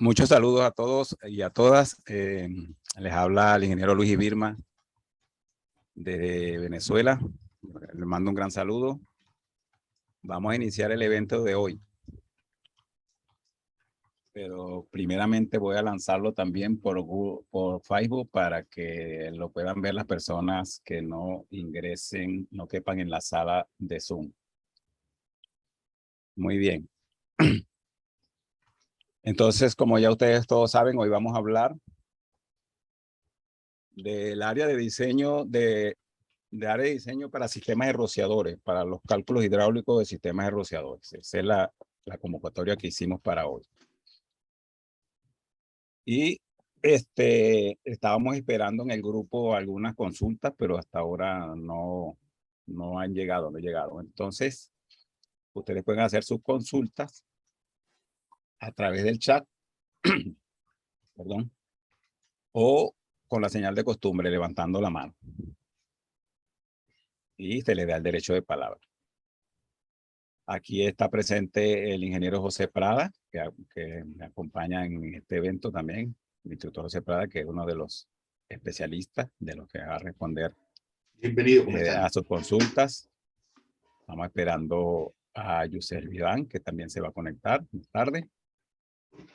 Muchos saludos a todos y a todas. Les habla el ingeniero Luis Ibirma de Venezuela. Les mando un gran saludo. Vamos a iniciar el evento de hoy. Pero primeramente voy a lanzarlo también por Facebook para que lo puedan ver las personas que no ingresen, no quepan en la sala de Zoom. Muy bien. Entonces, como ya ustedes todos saben, hoy vamos a hablar del área de diseño área de diseño para sistemas de rociadores, para los cálculos hidráulicos de sistemas de rociadores. Esa es la convocatoria que hicimos para hoy. Y estábamos esperando en el grupo algunas consultas, pero hasta ahora no han llegado, no han llegado. Entonces, ustedes pueden hacer sus consultas a través del chat, perdón, o con la señal de costumbre, levantando la mano. Y se le da el derecho de palabra. Aquí está presente el ingeniero José Prada, que me acompaña en este evento también, el instructor José Prada, que es uno de los especialistas de los que va a responder Bienvenido, ¿cómo están? a sus consultas. Estamos esperando a Yusel Vidán, que también se va a conectar más tarde.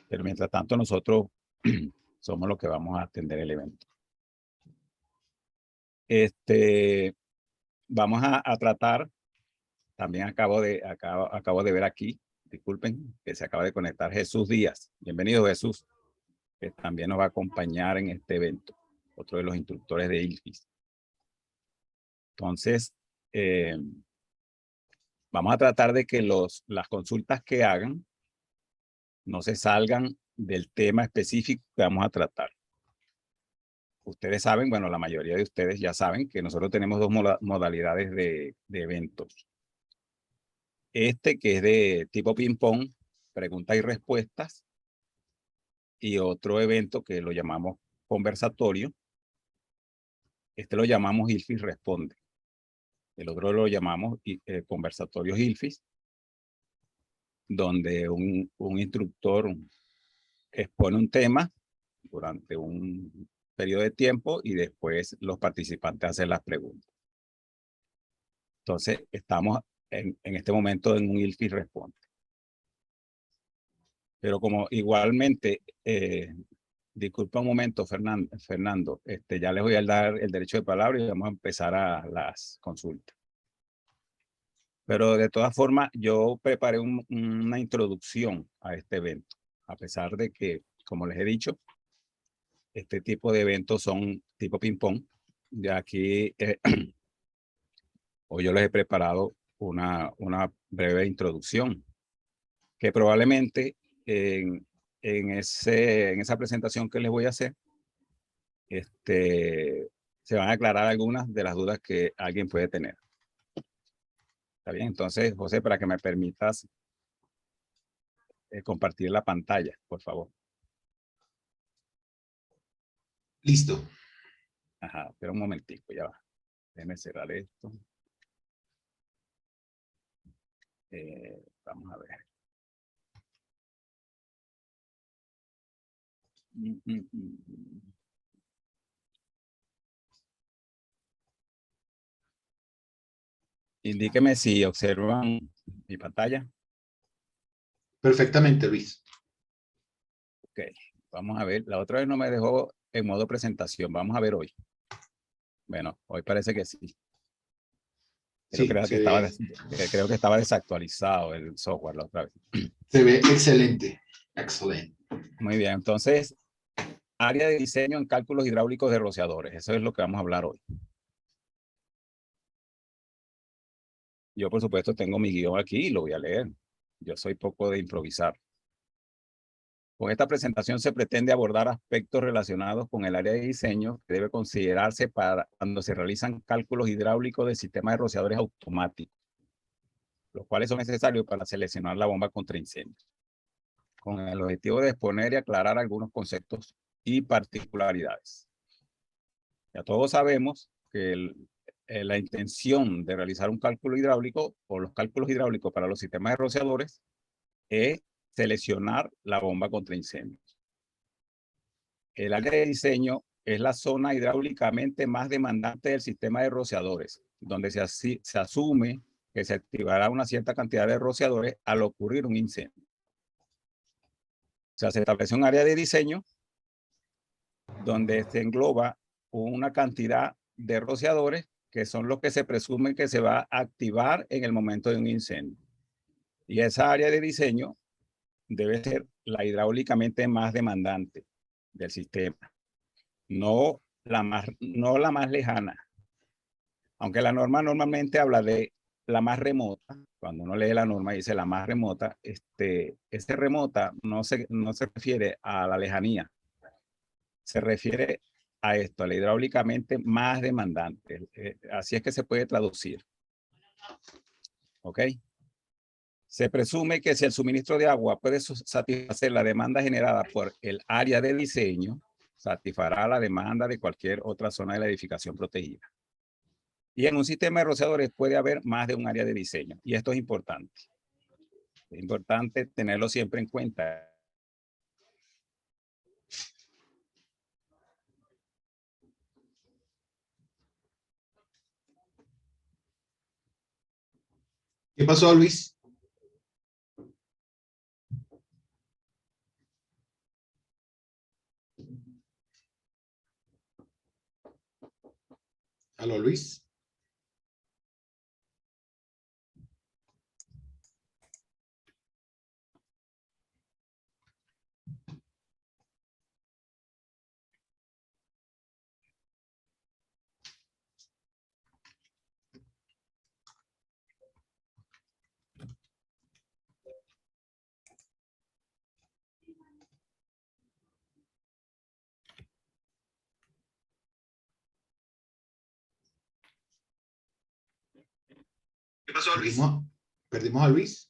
Pero mientras tanto, nosotros somos los que vamos a atender el evento. Vamos a tratar, también acabo de ver aquí, disculpen, que se acaba de conectar Jesús Díaz. Bienvenido, Jesús, que también nos va a acompañar en este evento, otro de los instructores de ILFIS. Entonces, vamos a tratar de que las consultas que hagan no se salgan del tema específico que vamos a tratar. Ustedes saben, bueno, la mayoría de ustedes ya saben que nosotros tenemos dos modalidades de eventos. Que es de tipo ping-pong, preguntas y respuestas, y otro evento que lo llamamos conversatorio. Lo llamamos ILFIS Responde. El otro lo llamamos conversatorios ILFIS, donde un instructor expone un tema durante un periodo de tiempo y después los participantes hacen las preguntas. Entonces, estamos en este momento en un ILFIS Responde. Pero como igualmente, disculpa un momento, Fernando, ya les voy a dar el derecho de palabra y vamos a empezar a las consultas. Pero de todas formas, yo preparé una introducción a este evento, a pesar de que, como les he dicho, este tipo de eventos son tipo ping-pong. De aquí, hoy yo les he preparado una breve introducción, que probablemente en esa presentación que les voy a hacer, se van a aclarar algunas de las dudas que alguien puede tener. ¿Está bien? Entonces, José, para que me permitas compartir la pantalla, por favor. Listo. Ajá, espera un momentico, ya va. Déjeme cerrar esto. Vamos a ver. Indíqueme si observan mi pantalla. Perfectamente, Luis. Ok, vamos a ver. La otra vez no me dejó en modo presentación. Vamos a ver hoy. Bueno, hoy parece que sí. Pero Sí, creo que estaba desactualizado el software la otra vez. se ve excelente. Excelente. Muy bien, entonces, área de diseño en cálculos hidráulicos de rociadores. Eso es lo que vamos a hablar hoy. Yo, por supuesto, tengo mi guión aquí y lo voy a leer. Yo soy poco de improvisar. Con esta presentación se pretende abordar aspectos relacionados con el área de diseño que debe considerarse para cuando se realizan cálculos hidráulicos de sistemas de rociadores automáticos, los cuales son necesarios para seleccionar la bomba contra incendios, con el objetivo de exponer y aclarar algunos conceptos y particularidades. Ya todos sabemos que la intención de realizar un cálculo hidráulico o los cálculos hidráulicos para los sistemas de rociadores es seleccionar la bomba contra incendios. el área de diseño es la zona hidráulicamente más demandante del sistema de rociadores, donde se asume que se activará una cierta cantidad de rociadores al ocurrir un incendio. O sea, se establece un área de diseño donde se engloba una cantidad de rociadores que son los que se presume que se va a activar en el momento de un incendio. Y esa área de diseño debe ser la hidráulicamente más demandante del sistema, no la más lejana. Aunque la norma normalmente habla de la más remota, cuando uno lee la norma dice la más remota, ese remota no se refiere a la lejanía, se refiere a esto, a la hidráulicamente más demandante. Así es que se puede traducir. ¿Ok? Se presume que si el suministro de agua puede satisfacer la demanda generada por el área de diseño, satisfará la demanda de cualquier otra zona de la edificación protegida. Y en un sistema de rociadores puede haber más de un área de diseño. Y esto es importante. Es importante tenerlo siempre en cuenta. ¿Qué pasó, Luis? ¿Aló, Luis? ¿Qué pasó, Luis? ¿Perdimos a Luis?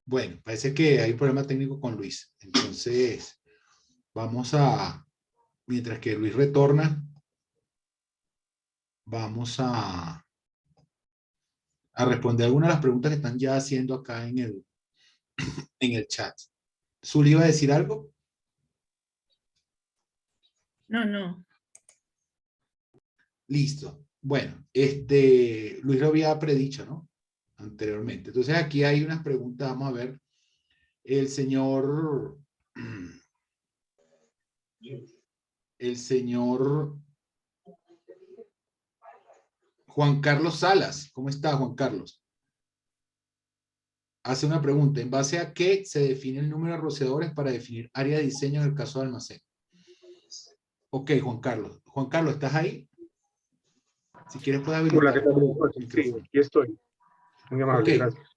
Bueno, parece que hay un problema técnico con Luis. Entonces, vamos a, mientras que Luis retorna, vamos a responder algunas de las preguntas que están ya haciendo acá en el chat. ¿Zuli iba a decir algo? No. Listo. Bueno, Luis lo había predicho, ¿no? Anteriormente. Entonces aquí hay unas preguntas, vamos a ver. El señor Juan Carlos Salas. ¿Cómo está, Juan Carlos? Hace una pregunta. ¿En base a qué se define el número de rociadores para definir área de diseño en el caso de almacén? Ok, Juan Carlos. Juan Carlos, ¿estás ahí? Si quieres puedes habilitar. Hola, ¿qué tal? Sí, aquí estoy. Muy amable, Okay. gracias.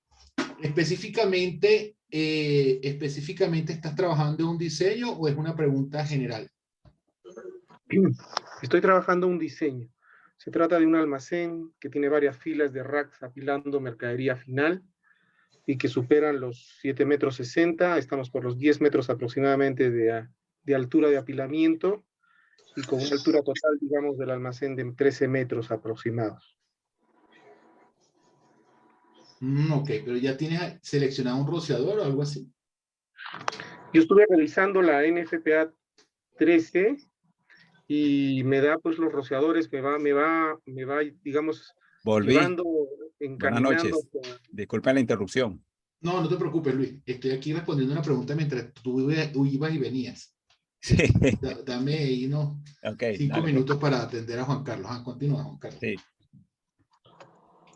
Específicamente ¿estás trabajando en un diseño o es una pregunta general? Estoy trabajando un diseño. Se trata de un almacén que tiene varias filas de racks apilando mercadería final y que superan los 7,60 metros. Estamos por los 10 metros aproximadamente de altura de apilamiento y con una altura total, digamos, del almacén de 13 metros aproximados. Ok, pero ya tienes seleccionado un rociador o algo así. Yo estuve revisando la NFPA 13 y me da pues los rociadores, me va, digamos, Volví. llevando, Buenas encaminando. noches. Disculpen la interrupción. No te preocupes, Luis. Estoy aquí respondiendo una pregunta mientras tú ibas y venías. Sí. Dame ahí, ¿no? Okay, 5 dale. minutos para atender a Juan Carlos. Continúa, Juan Carlos. Sí.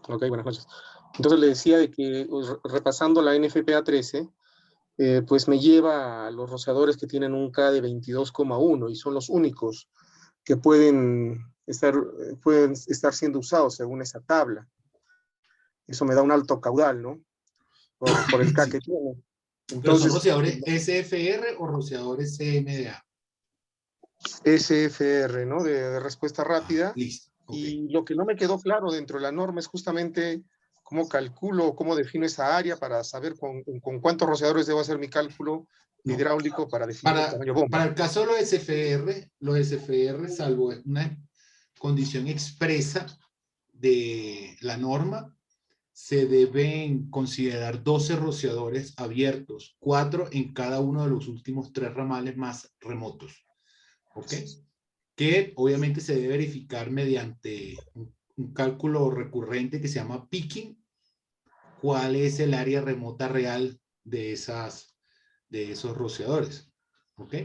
Ok, buenas noches. Entonces le decía de que repasando la NFPA 13, pues me lleva a los rociadores que tienen un K de 22,1 y son los únicos que pueden estar siendo usados según esa tabla. Eso me da un alto caudal, ¿no? Por el K Sí. que tiene. Entonces, Entonces, ¿son rociadores SFR o rociadores CMDA? SFR, ¿no? De respuesta rápida. Listo. Okay. Y lo que no me quedó claro dentro de la norma es justamente cómo calculo, cómo defino esa área para saber con cuántos rociadores debo hacer mi cálculo hidráulico para definir el tamaño bomba. Para el caso de los SFR, salvo una condición expresa de la norma, se deben considerar 12 rociadores abiertos, 4 en cada uno de los últimos 3 ramales más remotos. ¿Ok? Que obviamente se debe verificar mediante un cálculo recurrente que se llama picking, cuál es el área remota real de esos rociadores. ¿Ok?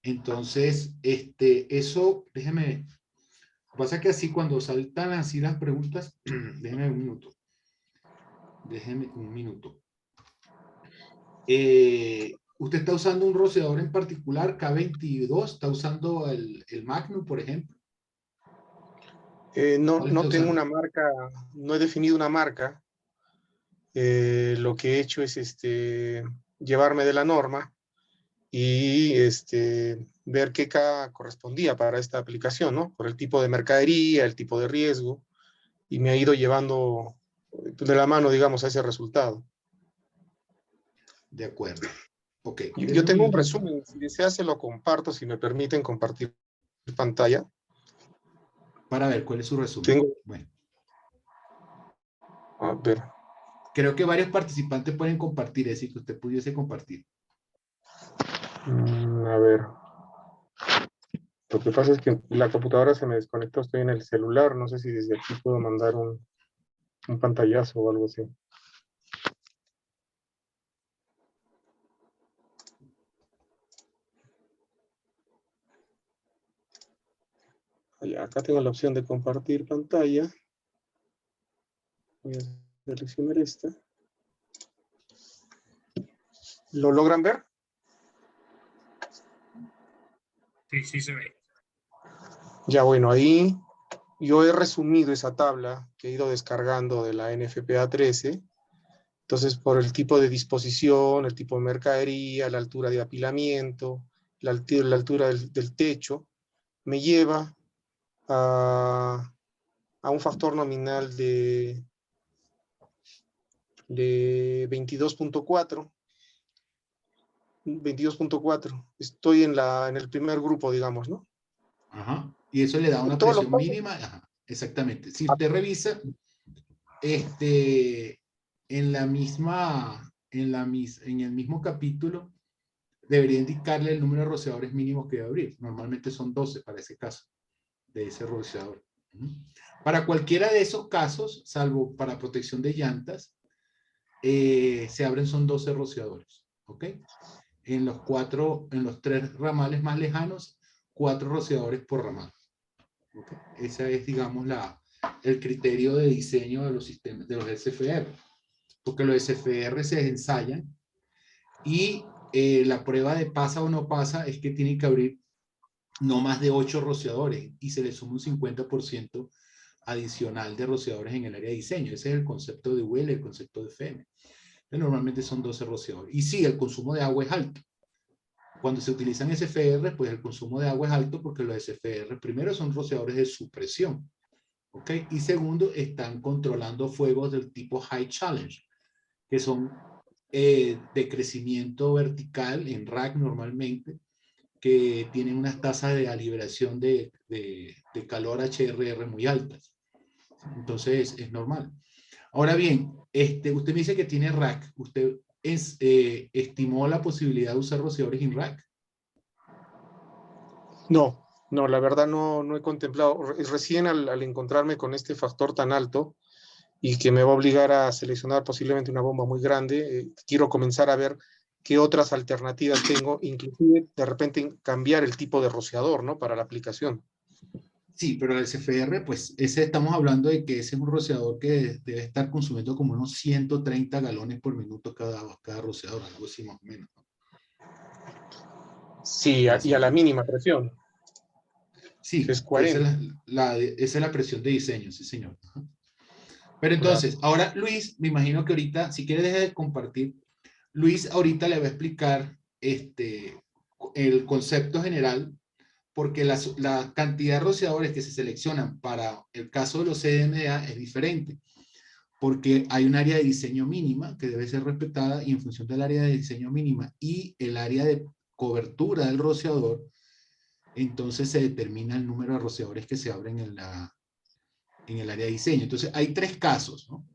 Entonces, eso, déjeme, pasa que así cuando saltan así las preguntas, déjeme un minuto. Déjeme un minuto. ¿Usted está usando un rociador en particular, K22? ¿Está usando el Magnum, por ejemplo? No, ¿Cuál no está tengo usando? una marca, no he definido una marca. Lo que he hecho es llevarme de la norma y ver qué K correspondía para esta aplicación, ¿no? Por el tipo de mercadería, el tipo de riesgo, y me ha ido llevando de la mano, digamos, a ese resultado. De acuerdo. Ok, Yo denme un tengo un minutito. resumen, si desea se lo comparto, si me permiten compartir pantalla. Para ver cuál es su resumen. Tengo, Bueno, a ver, creo que varios participantes pueden compartir, así que usted pudiese compartir. a ver. Lo que pasa es que la computadora se me desconectó, estoy en el celular, no sé si desde aquí puedo mandar un pantallazo o algo así. Acá tengo la opción de compartir pantalla. Voy a seleccionar esta. ¿Lo logran ver? Sí, sí se ve. Ya, bueno, ahí yo he resumido esa tabla que he ido descargando de la NFPA 13. Entonces, por el tipo de disposición, el tipo de mercadería, la altura de apilamiento, la altura del techo, me lleva a un factor nominal de 22.4. 22.4. Estoy en el primer grupo, digamos, ¿no? Ajá. Y eso le da En una todos los presión casos. mínima. Ajá, exactamente. Si usted revisa, en el mismo capítulo, debería indicarle el número de rociadores mínimos que debe abrir. Normalmente son 12 para ese caso, de ese rociador. Para cualquiera de esos casos, salvo para protección de llantas, se abren son 12 rociadores. ¿Ok? En los 3 ramales más lejanos, 4 rociadores por ramal. ¿Okay? Ese es, digamos, el criterio de diseño de los sistemas, de los SFR. Porque los SFR se ensayan y la prueba de pasa o no pasa es que tienen que abrir no más de 8 rociadores y se le suma un 50% adicional de rociadores en el área de diseño. Ese es el concepto de WL, el concepto de FM. Normalmente son 12 rociadores. Y sí, el consumo de agua es alto. Cuando se utilizan SFR, pues el consumo de agua es alto porque los SFR, primero, son rociadores de supresión. ¿Ok? Y segundo, están controlando fuegos del tipo High Challenge, que son de crecimiento vertical en rack normalmente, que tienen unas tasas de liberación de calor HRR muy altas. Entonces es normal. Ahora bien, usted me dice que tiene rack. ¿Usted estimó la posibilidad de usar rociadores en rack? No, la verdad no he contemplado. Recién al encontrarme con este factor tan alto y que me va a obligar a seleccionar posiblemente una bomba muy grande, quiero comenzar a ver qué otras alternativas tengo, inclusive de repente cambiar el tipo de rociador, ¿no? Para la aplicación. Sí, pero el SFR, pues ese estamos hablando de que ese es un rociador que debe estar consumiendo como unos 130 galones por minuto cada rociador, algo así más o menos, ¿no? Sí, Más y o a la menos. mínima presión, que Sí, es 40. esa es la presión de diseño, sí, señor. Ajá. Pero Claro. entonces, ahora Luis, me imagino que ahorita, si quiere dejar de compartir, Luis ahorita le va a explicar el concepto general, porque la cantidad de rociadores que se seleccionan para el caso de los CDMA es diferente, porque hay un área de diseño mínima que debe ser respetada y en función del área de diseño mínima y el área de cobertura del rociador, entonces se determina el número de rociadores que se abren en el área de diseño. Entonces hay 3 casos, ¿no?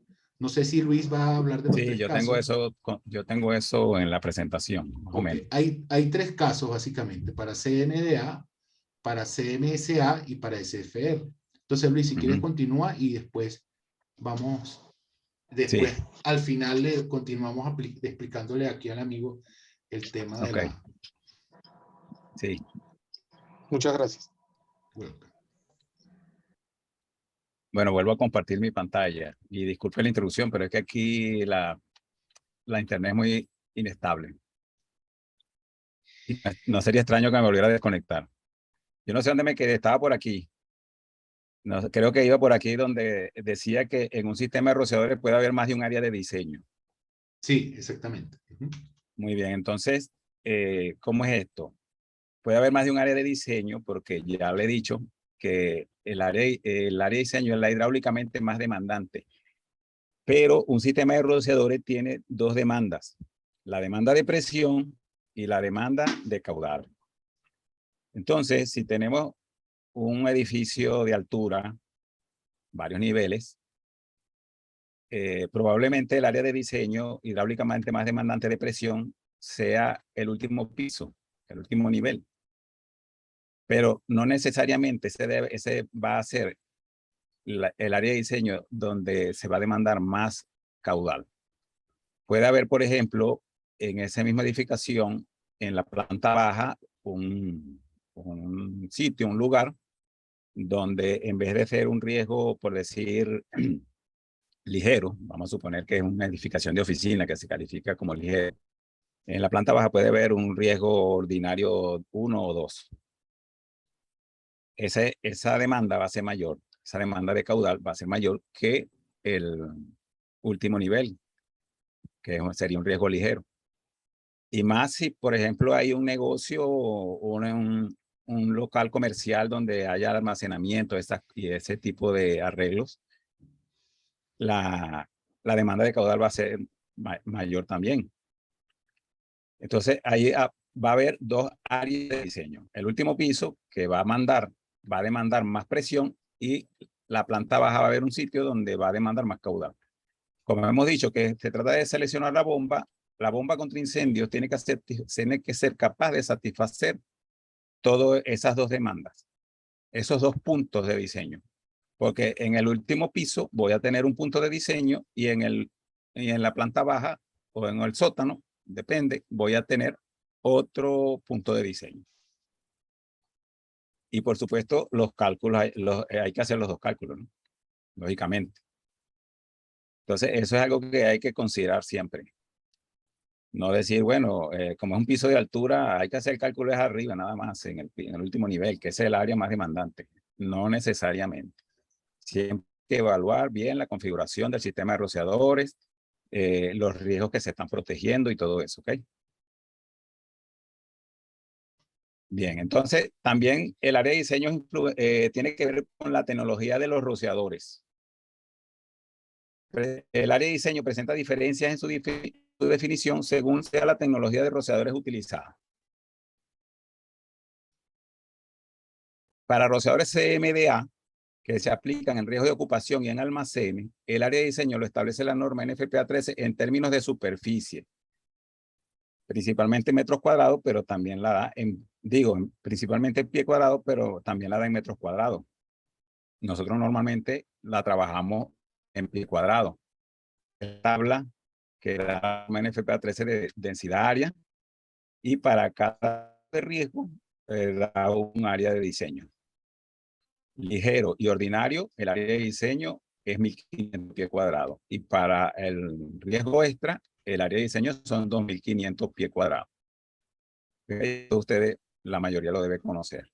No sé si Luis va a hablar de los Sí, tres yo casos. yo tengo eso en la presentación, más o Ok, menos. hay tres casos básicamente, para CNDA, para CMSA y para SFR. Entonces, Luis, si quieres, Ujú. continúa y después vamos, Sí, al final le continuamos explicándole aquí al amigo el tema de ok, la... sí. Muchas gracias. Bueno, Bueno, vuelvo a compartir mi pantalla y disculpe la introducción, pero es que aquí la internet es muy inestable. Y no sería extraño que me volviera a desconectar. Yo no sé dónde me quedé, estaba por aquí. No, creo que iba por aquí donde decía que en un sistema de rociadores puede haber más de un área de diseño. sí, exactamente. Muy bien, entonces, ¿cómo es esto? Puede haber más de un área de diseño porque ya le he dicho que el área de diseño es la hidráulicamente más demandante, pero un sistema de rociadores tiene dos demandas, la demanda de presión y la demanda de caudal. Entonces, si tenemos un edificio de altura, varios niveles, probablemente el área de diseño hidráulicamente más demandante de presión sea el último piso, el último nivel. Pero no necesariamente ese va a ser el área de diseño donde se va a demandar más caudal. Puede haber, por ejemplo, en esa misma edificación, en la planta baja, un sitio, un lugar, donde en vez de ser un riesgo, por decir, ligero, vamos a suponer que es una edificación de oficina que se califica como ligero, en la planta baja puede haber un riesgo ordinario 1 o 2. Esa demanda va a ser mayor, esa demanda de caudal va a ser mayor que el último nivel, que sería un riesgo ligero. Y más si, por ejemplo, hay un negocio o un local comercial donde haya almacenamiento y ese tipo de arreglos, la demanda de caudal va a ser mayor también. Entonces, ahí va a haber dos áreas de diseño. El último piso que va a demandar más presión y la planta baja va a haber un sitio donde va a demandar más caudal. Como hemos dicho que se trata de seleccionar la bomba contra incendios tiene que ser capaz de satisfacer todas esas dos demandas, esos dos puntos de diseño. Porque en el último piso voy a tener un punto de diseño y en la planta baja o en el sótano, depende, voy a tener otro punto de diseño. Y por supuesto, los cálculos, hay que hacer los dos cálculos, ¿no? Lógicamente. Entonces, eso es algo que hay que considerar siempre. No decir, bueno, como es un piso de altura, hay que hacer cálculos arriba, nada más, en el último nivel, que es el área más demandante. No necesariamente. Siempre hay que evaluar bien la configuración del sistema de rociadores, los riesgos que se están protegiendo y todo eso, ¿ok? Bien, entonces también el área de diseño tiene que ver con la tecnología de los rociadores. El área de diseño presenta diferencias en su definición según sea la tecnología de rociadores utilizada. Para rociadores CMDA, que se aplican en riesgo de ocupación y en almacenes, el área de diseño lo establece la norma NFPA 13 en términos de superficie, principalmente en metros cuadrados, pero también la da principalmente en pie cuadrado, pero también la da en metros cuadrados. Nosotros normalmente la trabajamos en pie cuadrado. La tabla que da la NFPA 13 de densidad área y para cada de riesgo da un área de diseño. Ligero y ordinario, el área de diseño es 1.500 pies cuadrados. Y para el riesgo extra, el área de diseño son 2.500 pies cuadrados. Ustedes, la mayoría lo debe conocer.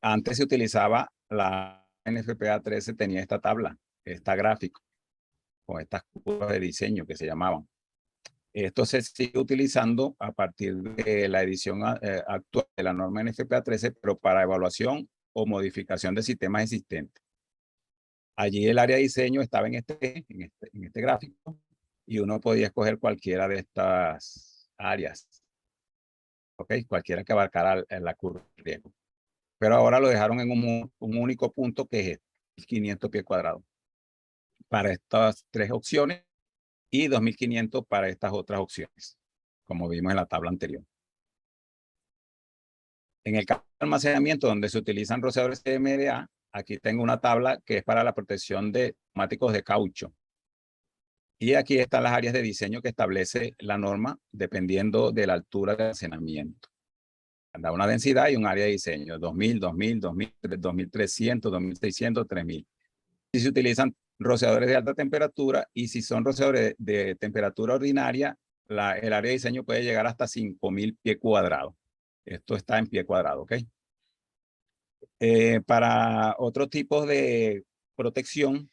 Antes se utilizaba la NFPA 13, tenía esta tabla, esta gráfica, con estas curvas de diseño que se llamaban. Esto se sigue utilizando a partir de la edición actual de la norma NFPA 13, pero para evaluación o modificación de sistemas existentes. Allí el área de diseño estaba en este gráfico y uno podía escoger cualquiera de estas áreas. ¿Ok? Cualquiera que abarcara la curva de riesgo. Pero ahora lo dejaron en un único punto que es 500 pies cuadrados. para estas tres opciones y 2.500 para estas otras opciones, como vimos en la tabla anterior. En el caso de almacenamiento, donde se utilizan rociadores CMDA, aquí tengo una tabla que es para la protección de neumáticos de caucho. Y aquí están las áreas de diseño que establece la norma dependiendo de la altura de almacenamiento. Da una densidad y un área de diseño, 2.000, 2.000, 2.000, 2.300, 2.600, 3.000. Si se utilizan rociadores de alta temperatura y si son rociadores de temperatura ordinaria, el área de diseño puede llegar hasta 5.000 pies cuadrados. Esto está en pie cuadrado, ¿ok? Para otros tipos de protección,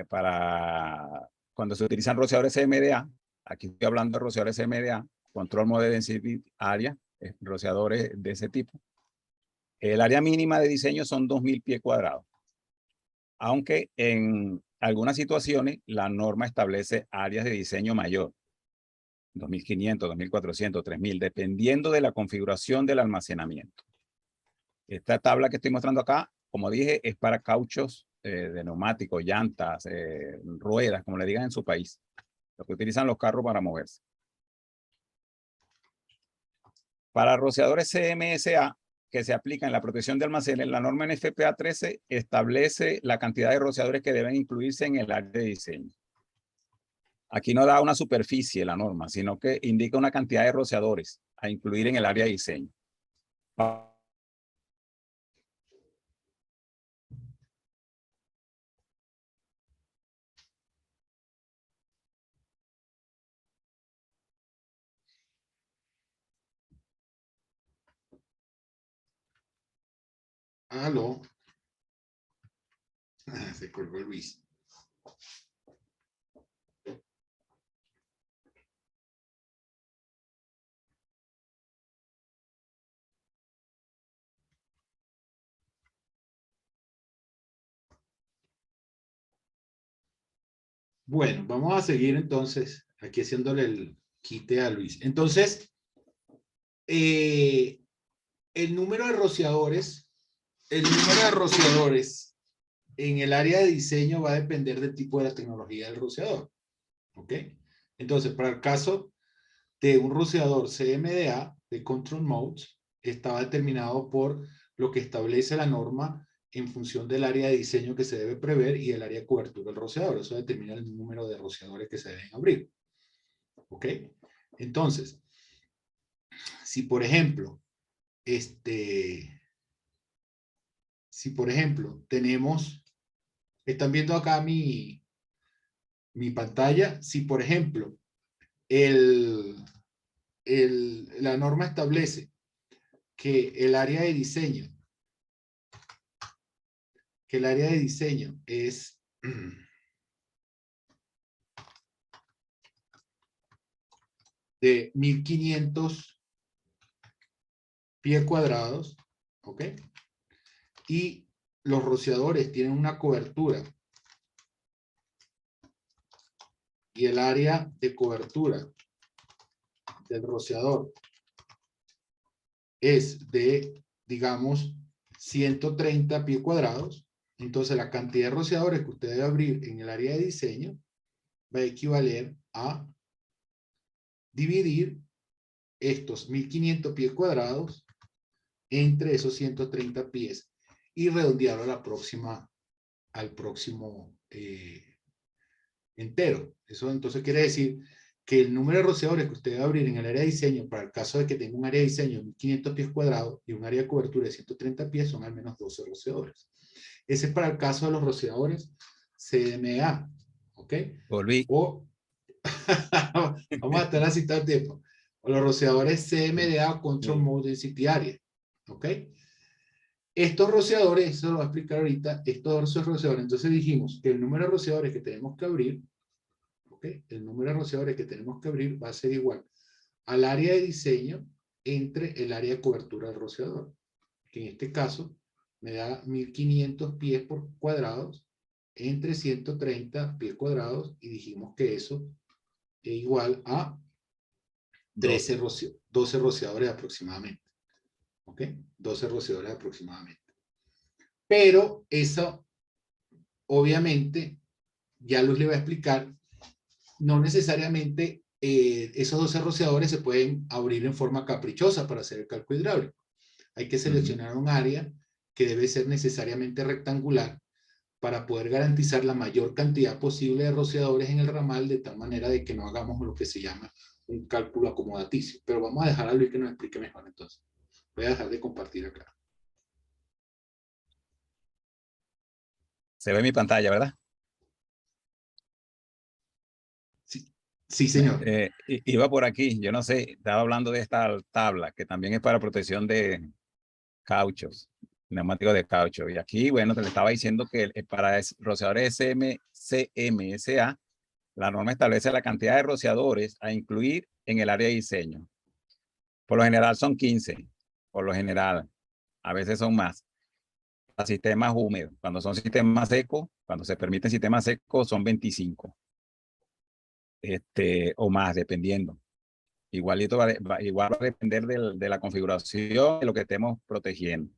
para cuando se utilizan rociadores CMDA, aquí estoy hablando de rociadores CMDA, Control Mode Density Area, rociadores de ese tipo. El área mínima de diseño son 2.000 pies cuadrados. Aunque en algunas situaciones la norma establece áreas de diseño mayor, 2.500, 2.400, 3.000, dependiendo de la configuración del almacenamiento. Esta tabla que estoy mostrando acá, como dije, es para cauchos de neumáticos, llantas, ruedas, como le digan en su país, lo que utilizan los carros para moverse. Para rociadores CMSA, que se aplica en la protección de almacenes, la norma NFPA 13 establece la cantidad de rociadores que deben incluirse en el área de diseño. Aquí no da una superficie la norma, sino que indica una cantidad de rociadores a incluir en el área de diseño. Aló. Se colgó Luis. Bueno, vamos a seguir entonces aquí haciéndole el quite a Luis. Entonces, el número de rociadores, en el área de diseño va a depender del tipo de la tecnología del rociador. ¿Ok? Entonces, para el caso de un rociador CMDA de Control Modes, estaba determinado por lo que establece la norma en función del área de diseño que se debe prever y el área de cobertura del rociador. Eso determina el número de rociadores que se deben abrir. ¿Ok? Entonces, si por ejemplo, tenemos, están viendo acá mi pantalla, si por ejemplo, la norma establece que el área de diseño es de 1.500 pies cuadrados, ¿ok? Y los rociadores tienen una cobertura y el área de cobertura del rociador es de, digamos, 130 pies cuadrados. Entonces, la cantidad de rociadores que usted debe abrir en el área de diseño va a equivaler a dividir estos 1.500 pies cuadrados entre esos 130 pies y redondearlo al próximo entero. Eso entonces quiere decir que el número de rociadores que usted va a abrir en el área de diseño, para el caso de que tenga un área de diseño de 1.500 pies cuadrados y un área de cobertura de 130 pies, son al menos 12 rociadores. Ese es para el caso de los rociadores CMA. ¿Ok? Volví. O vamos a estar así todo el tiempo. O los rociadores CMDA o Control Mode Density Area. ¿Ok? Estos rociadores, eso lo voy a explicar ahorita, estos rociadores, entonces dijimos que el número de rociadores que tenemos que abrir, ¿ok? El número de rociadores que tenemos que abrir va a ser igual al área de diseño entre el área de cobertura del rociador, que en este caso me da 1.500 pies por cuadrados entre 130 pies cuadrados y dijimos que eso es igual a 12 rociadores aproximadamente. ¿Ok? 12 rociadores aproximadamente. Pero eso, obviamente, ya Luz le va a explicar, no necesariamente esos 12 rociadores se pueden abrir en forma caprichosa para hacer el cálculo hidráulico. Hay que seleccionar un área que debe ser necesariamente rectangular para poder garantizar la mayor cantidad posible de rociadores en el ramal, de tal manera de que no hagamos lo que se llama un cálculo acomodaticio. Pero vamos a dejar a Luis que nos explique mejor entonces. Voy a dejar de compartir acá. Se ve mi pantalla, ¿verdad? Sí, señor. Iba por aquí, yo no sé, estaba hablando de esta tabla que también es para protección de cauchos, neumáticos de caucho. Y aquí, bueno, te le estaba diciendo que para rociadores CMSA, la norma establece la cantidad de rociadores a incluir en el área de diseño. Por lo general son 15, por lo general, a veces son más. Para sistemas húmedos, cuando son sistemas secos, cuando se permiten sistemas secos son 25. O más, dependiendo. Igualito igual va a depender de la configuración de lo que estemos protegiendo,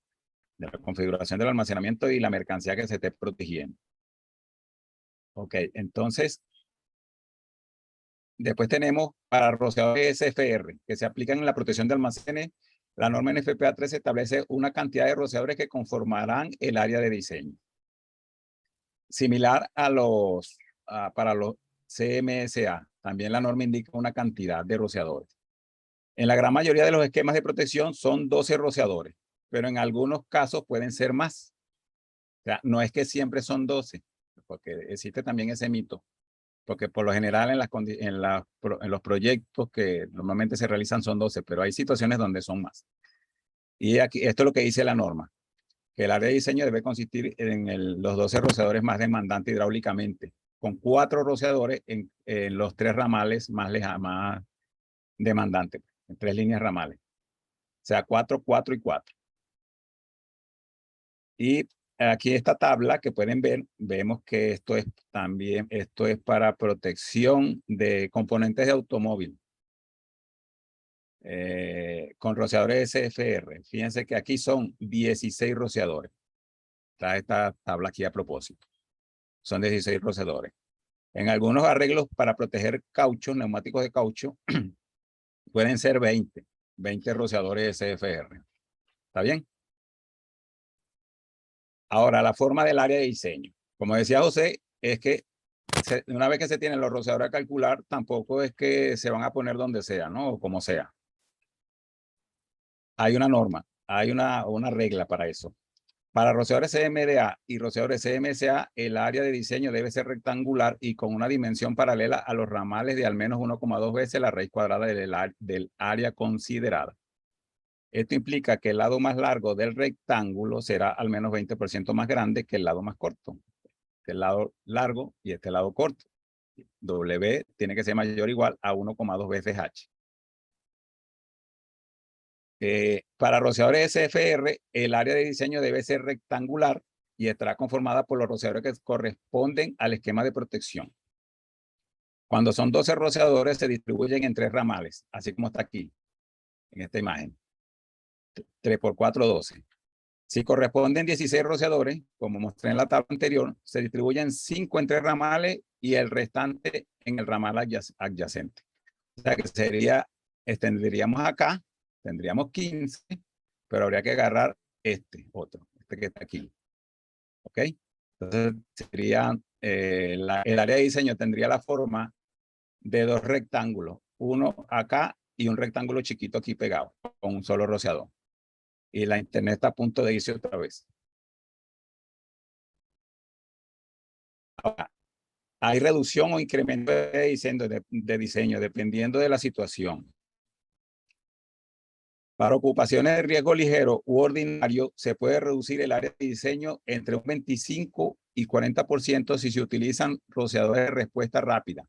de la configuración del almacenamiento y la mercancía que se esté protegiendo. Ok, entonces, después tenemos para rociadores SFR, que se aplican en la protección de almacenes. La norma NFPA 3 establece una cantidad de rociadores que conformarán el área de diseño. Similar a para los CMSA, también la norma indica una cantidad de rociadores. En la gran mayoría de los esquemas de protección son 12 rociadores, pero en algunos casos pueden ser más. O sea, no es que siempre son 12, porque existe también ese mito. Porque por lo general en los proyectos que normalmente se realizan son 12, pero hay situaciones donde son más. Y aquí, esto es lo que dice la norma, que el área de diseño debe consistir en los 12 rociadores más demandantes hidráulicamente, con 4 rociadores en los 3 ramales más demandantes, en 3 líneas ramales. O sea, 4, 4 y 4. Y aquí esta tabla que pueden ver, vemos que esto es para protección de componentes de automóvil. Con rociadores SFR. Fíjense que aquí son 16 rociadores. Está esta tabla aquí a propósito. Son 16 rociadores. En algunos arreglos para proteger caucho, neumáticos de caucho, pueden ser 20 rociadores SFR. ¿Está bien? Ahora, la forma del área de diseño. Como decía José, es que una vez que se tienen los rociadores a calcular, tampoco es que se van a poner donde sea, ¿no? O como sea. Hay una norma, hay una regla para eso. Para rociadores CMDA y rociadores CMSA, el área de diseño debe ser rectangular y con una dimensión paralela a los ramales de al menos 1,2 veces la raíz cuadrada del área considerada. Esto implica que el lado más largo del rectángulo será al menos 20% más grande que el lado más corto. Este lado largo y este lado corto. W tiene que ser mayor o igual a 1,2 veces H. Para rociadores SFR, el área de diseño debe ser rectangular y estará conformada por los rociadores que corresponden al esquema de protección. Cuando son 12 rociadores, se distribuyen en 3 ramales, así como está aquí, en esta imagen. 3 por 4, 12. Si corresponden 16 rociadores, como mostré en la tabla anterior, se distribuyen 5 en 3 ramales y el restante en el ramal adyacente. O sea que extenderíamos acá, tendríamos 15, pero habría que agarrar este que está aquí. ¿Ok? Entonces sería, el área de diseño tendría la forma de 2 rectángulos, uno acá y un rectángulo chiquito aquí pegado, con un solo rociador. Y la internet está a punto de irse otra vez. Ahora, hay reducción o incremento de diseño dependiendo de la situación. Para ocupaciones de riesgo ligero u ordinario, se puede reducir el área de diseño entre un 25 y 40% si se utilizan rociadores de respuesta rápida.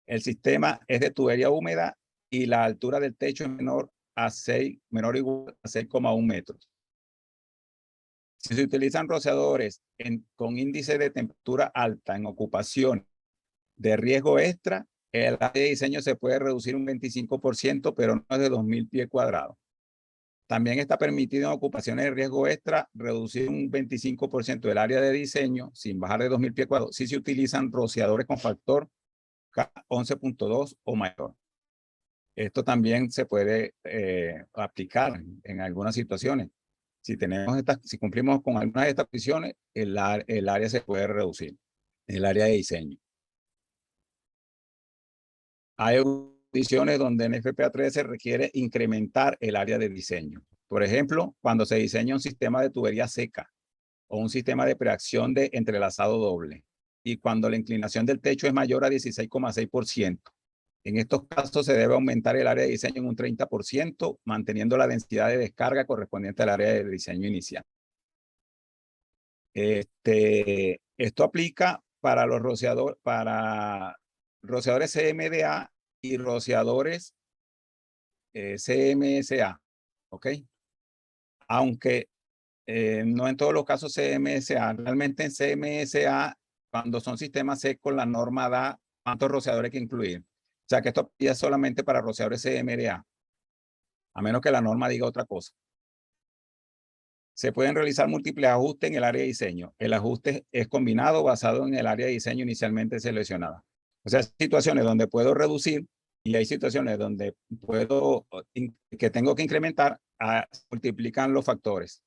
El sistema es de tubería húmeda y la altura del techo es menor o igual a 6,1 metros. Si se utilizan rociadores con índice de temperatura alta en ocupación de riesgo extra, el área de diseño se puede reducir un 25%, pero no es de 2.000 pies cuadrados. También está permitido en ocupaciones de riesgo extra reducir un 25% del área de diseño sin bajar de 2.000 pies cuadrados si se utilizan rociadores con factor K 11.2 o mayor. Esto también se puede aplicar en algunas situaciones. Si cumplimos con algunas de estas condiciones, el área se puede reducir, el área de diseño. Hay condiciones donde en FPA 13 requiere incrementar el área de diseño. Por ejemplo, cuando se diseña un sistema de tubería seca o un sistema de preacción de entrelazado doble y cuando la inclinación del techo es mayor a 16,6%. En estos casos se debe aumentar el área de diseño en un 30%, manteniendo la densidad de descarga correspondiente al área de diseño inicial. Esto aplica para los rociadores CMDA y rociadores CMSA, ¿ok? Aunque no en todos los casos CMSA. Realmente en CMSA, cuando son sistemas secos, la norma da cuántos rociadores hay que incluir. O sea que esto es solamente para rociadores CMDA, a menos que la norma diga otra cosa. Se pueden realizar múltiples ajustes en el área de diseño. El ajuste es combinado basado en el área de diseño inicialmente seleccionada. O sea, hay situaciones donde puedo reducir y hay situaciones donde que tengo que incrementar, multiplican los factores.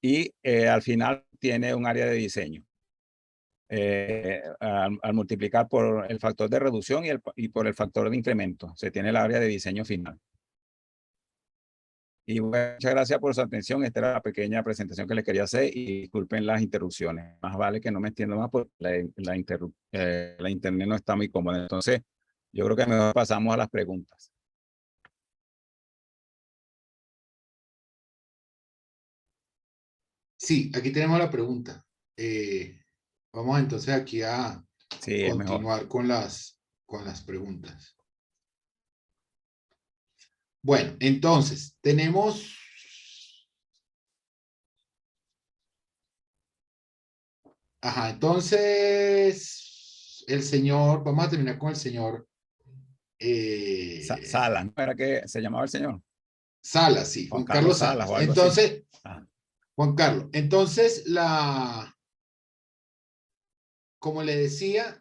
Y al final tiene un área de diseño. Al multiplicar por el factor de reducción y por el factor de incremento, se tiene el área de diseño final. Y bueno, muchas gracias por su atención. Esta era la pequeña presentación que les quería hacer y disculpen las interrupciones. Más vale que no me extiendo más porque la internet no está muy cómoda. Entonces, yo creo que mejor pasamos a las preguntas. Sí, aquí tenemos la pregunta. Vamos entonces aquí a continuar con las preguntas. Bueno, entonces, tenemos... Ajá, entonces, el señor, vamos a terminar con el señor... Salas, ¿no era que se llamaba el señor? Salas, sí, Juan Carlos Salas. O algo entonces, así. Juan Carlos, entonces, como le decía...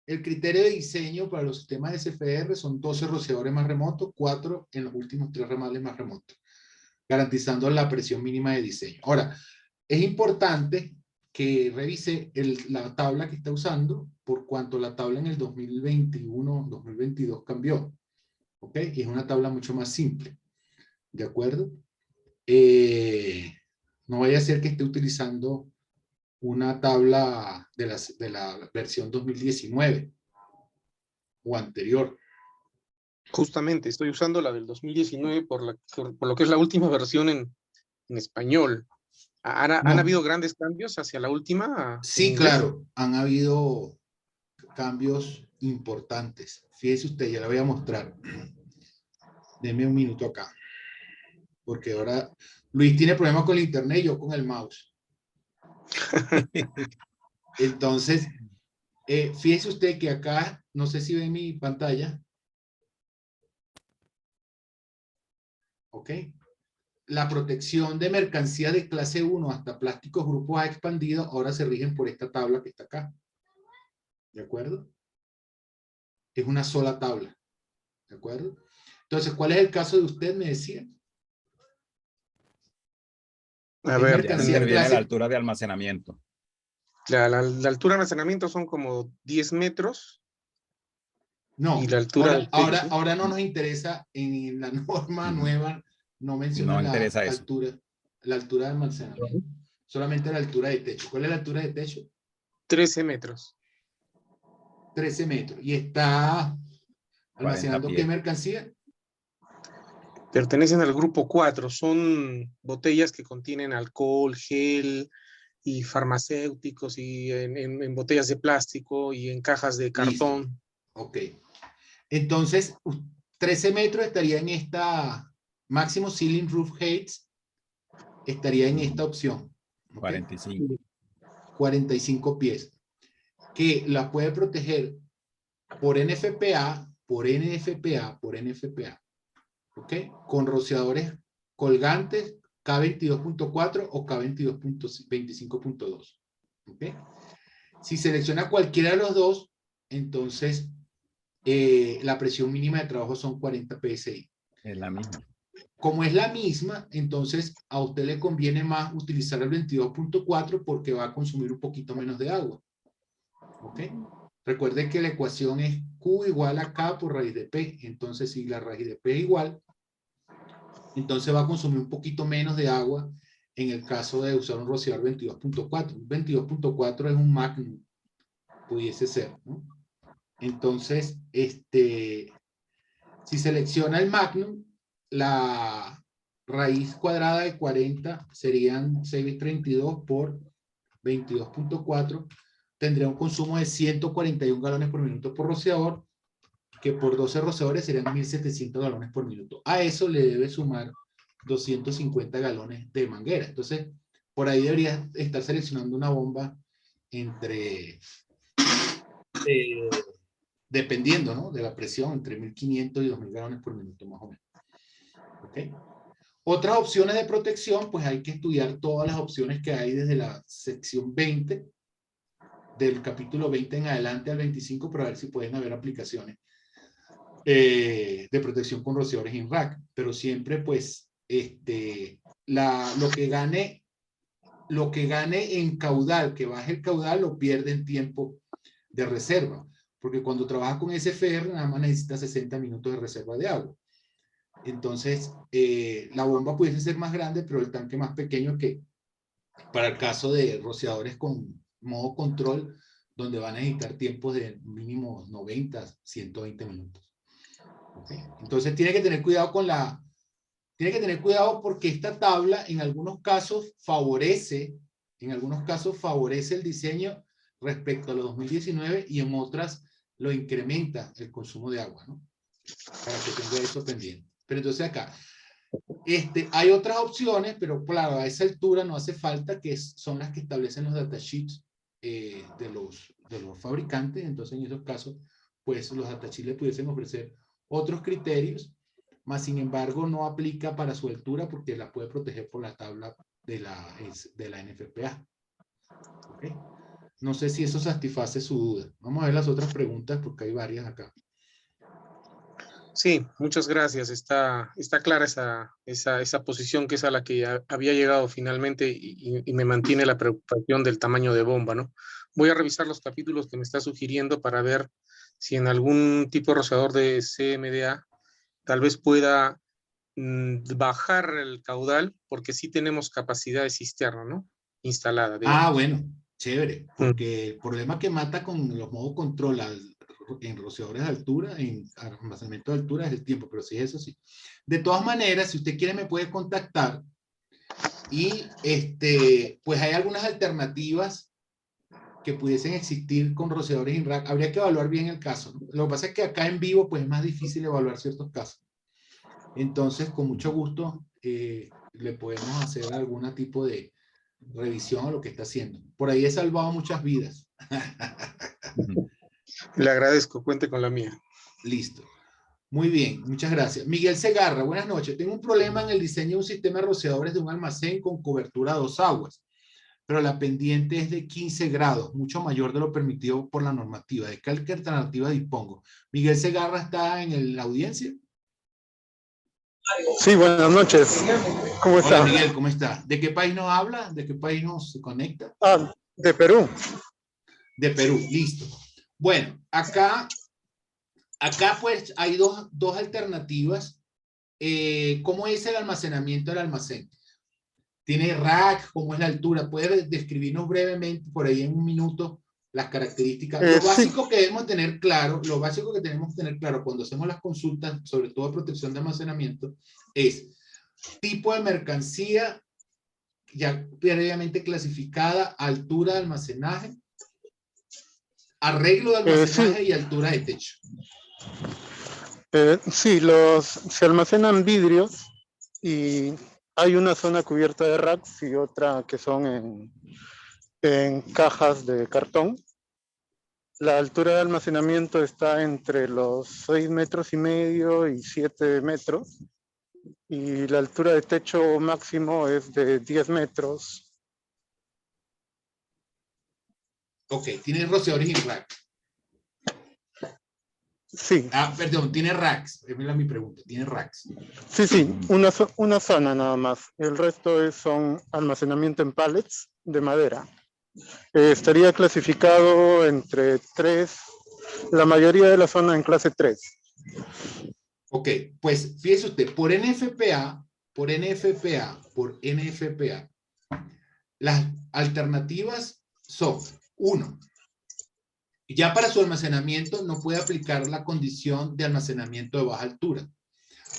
El criterio de diseño para los sistemas SFR son 12 rociadores más remotos, 4 en los últimos 3 ramales más remotos, garantizando la presión mínima de diseño. Ahora, es importante que revise la tabla que está usando, por cuanto la tabla en el 2021-2022 cambió. ¿Ok? Y es una tabla mucho más simple. ¿De acuerdo? No vaya a ser que esté utilizando una tabla de la versión 2019 o anterior. Justamente, estoy usando la del 2019 por lo que es la última versión en español. ¿Han habido grandes cambios hacia la última? Sí, claro, han habido cambios importantes. Fíjese usted, ya la voy a mostrar. Deme un minuto acá. Porque ahora Luis tiene problemas con el internet y yo con el mouse. Entonces, fíjese usted que acá, no sé si ve mi pantalla. Ok. La protección de mercancía de clase 1 hasta plásticos grupos A expandido ahora se rigen por esta tabla que está acá. ¿De acuerdo? Es una sola tabla. ¿De acuerdo? Entonces, ¿cuál es el caso de usted? Me decía. A ver, mercancía clase... la altura de almacenamiento. La altura de almacenamiento son como 10 metros. No, y la altura ahora no nos interesa en la norma nueva, no menciona la altura de almacenamiento, solamente la altura de techo. ¿Cuál es la altura de techo? 13 metros. 13 metros. ¿Y está almacenando qué mercancía? Pertenecen al grupo 4, son botellas que contienen alcohol, gel y farmacéuticos y en botellas de plástico y en cajas de cartón. Listo. Ok. Entonces, 13 metros estaría en esta máximo ceiling roof heights, estaría en esta opción. ¿Okay? 45 pies. Que la puede proteger por NFPA, por NFPA, por NFPA. ¿ok? Con rociadores colgantes K22.4 o K22.25.2, ¿ok? Si selecciona cualquiera de los dos, entonces la presión mínima de trabajo son 40 psi. Es la misma. Como es la misma, entonces a usted le conviene más utilizar el 22.4 porque va a consumir un poquito menos de agua. ¿Ok? Recuerde que la ecuación es Q igual a K por raíz de P. Entonces, si la raíz de P es igual, entonces va a consumir un poquito menos de agua en el caso de usar un rociador 22.4. 22.4 es un Magnum, pudiese ser, ¿no? Entonces, si selecciona el Magnum, la raíz cuadrada de 40 serían 632 por 22.4. Tendría un consumo de 141 galones por minuto por rociador, que por 12 rociadores serían 1.700 galones por minuto. A eso le debe sumar 250 galones de manguera. Entonces, por ahí debería estar seleccionando una bomba entre, dependiendo, ¿no?, de la presión, entre 1.500 y 2.000 galones por minuto más o menos. ¿Ok? Otras opciones de protección, pues hay que estudiar todas las opciones que hay desde la sección 20, del capítulo 20 en adelante al 25, para ver si pueden haber aplicaciones de protección con rociadores en rack. Pero siempre, pues, lo que gane en caudal, que baje el caudal, lo pierde en tiempo de reserva. Porque cuando trabaja con SFR, nada más necesita 60 minutos de reserva de agua. Entonces, la bomba pudiese ser más grande, pero el tanque más pequeño, que para el caso de rociadores con modo control, donde van a necesitar tiempos de mínimo 90, 120 minutos. ¿Okay? Entonces, tiene que tener cuidado porque esta tabla en algunos casos favorece el diseño respecto a los 2019 y en otras lo incrementa el consumo de agua, ¿no? Para que tenga eso pendiente. Pero entonces acá, hay otras opciones, pero claro, a esa altura no hace falta, que son las que establecen los datasheets de los fabricantes. Entonces, en esos casos, pues los datasheets le pudiesen ofrecer otros criterios, más sin embargo, no aplica para su altura porque la puede proteger por la tabla de la NFPA. ¿Okay? No sé si eso satisface su duda. Vamos a ver las otras preguntas porque hay varias acá. Sí, muchas gracias. Está clara esa posición, que es a la que había llegado finalmente, y me mantiene la preocupación del tamaño de bomba, ¿no? Voy a revisar los capítulos que me está sugiriendo para ver si en algún tipo de rociador de CMDA tal vez pueda bajar el caudal, porque sí tenemos capacidad de cisterna, ¿no?, instalada. Ah, bueno, chévere, porque el problema que mata con los modos control en rociadores de altura, en almacenamiento de altura, es el tiempo, pero sí, eso sí. De todas maneras, si usted quiere, me puede contactar y pues hay algunas alternativas que pudiesen existir con rociadores en rack. Habría que evaluar bien el caso, ¿no? Lo que pasa es que acá en vivo, pues es más difícil evaluar ciertos casos. Entonces, con mucho gusto, le podemos hacer algún tipo de revisión a lo que está haciendo. Por ahí he salvado muchas vidas. Le agradezco, cuente con la mía. Listo. Muy bien, muchas gracias. Miguel Segarra, buenas noches. Tengo un problema en el diseño de un sistema de rociadores de un almacén con cobertura a 2 aguas, pero la pendiente es de 15 grados, mucho mayor de lo permitido por la normativa. ¿De qué alternativa dispongo? Miguel Segarra, ¿está en la audiencia? Sí, buenas noches. ¿Cómo está? Hola Miguel, ¿cómo está? ¿De qué país nos habla? ¿De qué país nos conecta? Ah, de Perú. De Perú, listo. Bueno, acá pues hay dos alternativas. ¿Cómo es el almacenamiento del almacén? ¿Tiene rack? ¿Cómo es la altura? ¿Puede describirnos brevemente, por ahí en un minuto, las características? Lo básico que debemos tener claro, cuando hacemos las consultas, sobre todo de protección de almacenamiento, es tipo de mercancía ya previamente clasificada, altura de almacenaje, arreglo de almacenaje y altura de techo. Sí, se almacenan vidrios y hay una zona cubierta de racks y otra que son en cajas de cartón. La altura de almacenamiento está entre los 6,5 metros y 7 metros. y la altura de techo máximo es de 10 metros. Ok, tiene rociadores en rack. Sí, Ah, perdón, tiene racks. Esa era mi pregunta. Tiene racks. sí, una zona nada más. El resto son almacenamiento en pallets de madera. Estaría clasificado entre 3, la mayoría de la zona en clase 3. Ok, pues fíjese usted, por NFPA, las alternativas son, uno, ya para su almacenamiento no puede aplicar la condición de almacenamiento de baja altura.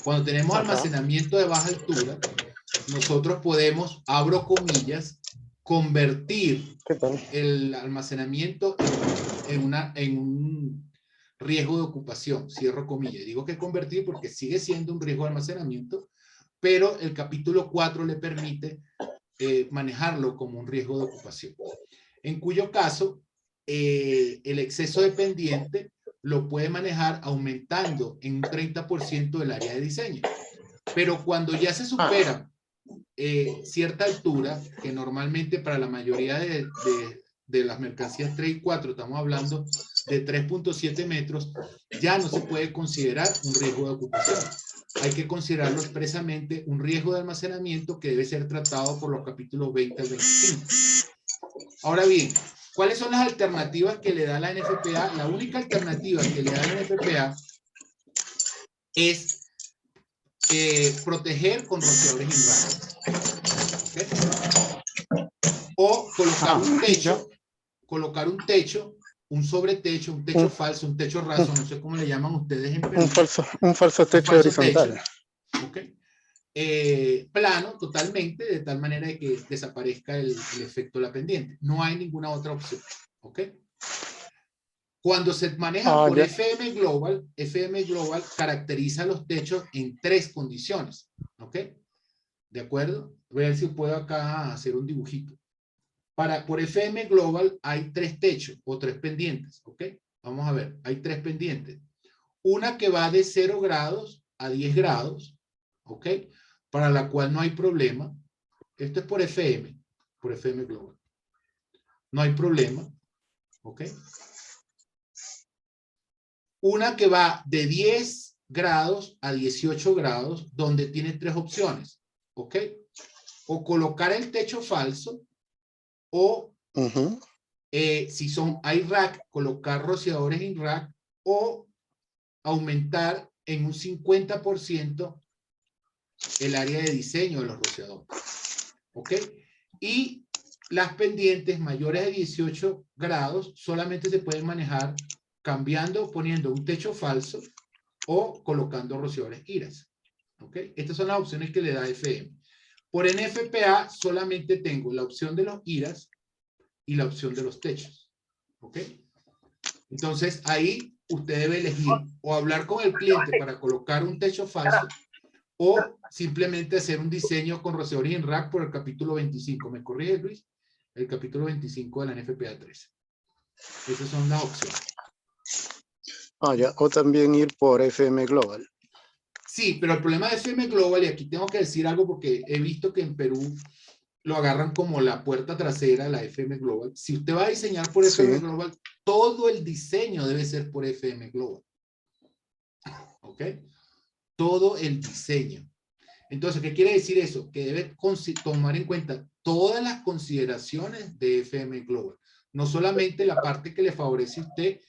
Cuando tenemos Ajá. almacenamiento de baja altura, nosotros podemos, abro comillas, convertir ¿Qué tal? el almacenamiento en un riesgo de ocupación, cierro comillas. Digo que convertir porque sigue siendo un riesgo de almacenamiento, pero el capítulo 4 le permite manejarlo como un riesgo de ocupación. En cuyo caso, el exceso de pendiente lo puede manejar aumentando en un 30% del área de diseño. Pero cuando ya se supera cierta altura, que normalmente para la mayoría de las mercancías 3 y 4, estamos hablando de 3.7 metros, ya no se puede considerar un riesgo de ocupación. Hay que considerarlo expresamente un riesgo de almacenamiento que debe ser tratado por los capítulos 20 al 25. Ahora bien, ¿cuáles son las alternativas que le da la NFPA? La única alternativa que le da la NFPA es proteger con rociadores en rack. ¿Okay? O colocar un techo, un sobretecho, un techo falso, un techo raso, no sé cómo le llaman ustedes en Perú. Un falso techo horizontal. Techo, ¿okay? Plano totalmente, de tal manera de que desaparezca el efecto de la pendiente. No hay ninguna otra opción. ¿Ok? Cuando se maneja por FM Global caracteriza los techos en 3 condiciones. ¿Ok? ¿De acuerdo? Voy a ver si puedo acá hacer un dibujito. Por FM Global hay 3 techos o 3 pendientes. ¿Ok? Vamos a ver, hay 3 pendientes. Una que va de 0 grados a 10 grados. ¿Ok? Para la cual no hay problema. Esto es por FM Global. No hay problema. ¿Ok? Una que va de 10 grados a 18 grados, donde tiene 3 opciones. ¿Ok? O colocar el techo falso, o si hay rack, colocar rociadores en rack, o aumentar en un 50% el área de diseño de los rociadores. ¿Ok? Y las pendientes mayores de 18 grados solamente se pueden manejar cambiando, poniendo un techo falso o colocando rociadores IRAS. ¿Ok? Estas son las opciones que le da FM. Por NFPA solamente tengo la opción de los IRAS y la opción de los techos. ¿Ok? Entonces ahí usted debe elegir o hablar con el cliente para colocar un techo falso, o simplemente hacer un diseño con rociadores en rack por el capítulo 25. ¿Me corrige, Luis? El capítulo 25 de la NFPA 13. Esas son las opciones. Ya. O también ir por FM Global. Sí, pero el problema de FM Global, y aquí tengo que decir algo porque he visto que en Perú lo agarran como la puerta trasera, la FM Global. Si usted va a diseñar por FM Global, todo el diseño debe ser por FM Global. ¿Ok? Todo el diseño. Entonces, ¿qué quiere decir eso? Que debe tomar en cuenta todas las consideraciones de FM Global. No solamente la parte que le favorece a usted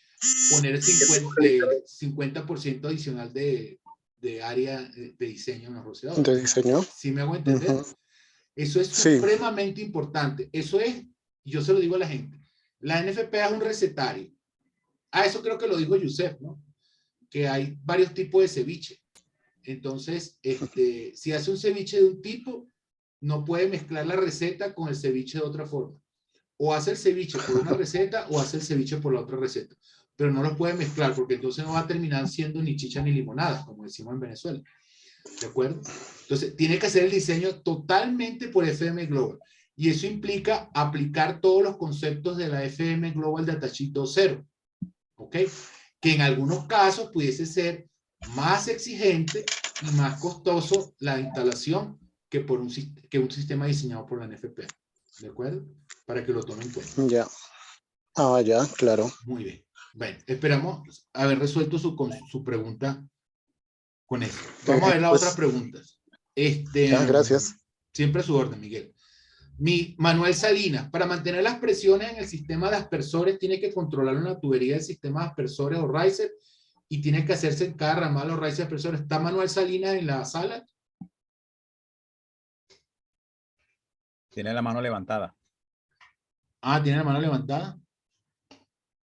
poner el 50% adicional de área de diseño en los rociadores. ¿De diseño? ¿Sí me hago entender? Eso es supremamente importante. Eso es, yo se lo digo a la gente, la NFPA es un recetario. Eso creo que lo dijo Yusef, ¿no? Que hay varios tipos de ceviche. Entonces, si hace un ceviche de un tipo, no puede mezclar la receta con el ceviche de otra forma. O hace el ceviche por una receta o hace el ceviche por la otra receta. Pero no los puede mezclar porque entonces no va a terminar siendo ni chicha ni limonada, como decimos en Venezuela. ¿De acuerdo? Entonces, tiene que hacer el diseño totalmente por FM Global. Y eso implica aplicar todos los conceptos de la FM Global Datasheet 2.0. ¿Ok? Que en algunos casos pudiese ser más exigente y más costoso la instalación que un sistema diseñado por la NFPA. ¿De acuerdo? Para que lo tomen en cuenta. Ya. Ah, ya, claro. Muy bien. Bueno, esperamos haber resuelto su pregunta con eso. Vamos a ver las Pues, otras preguntas. gracias. Siempre a su orden, Miguel. Manuel Salinas, para mantener las presiones en el sistema de aspersores, tiene que controlar una tubería del sistema de aspersores o riser y tiene que hacerse en cada ramal o riser aspersores. ¿Está Manuel Salinas en la sala? Tiene la mano levantada. Ah, tiene la mano levantada.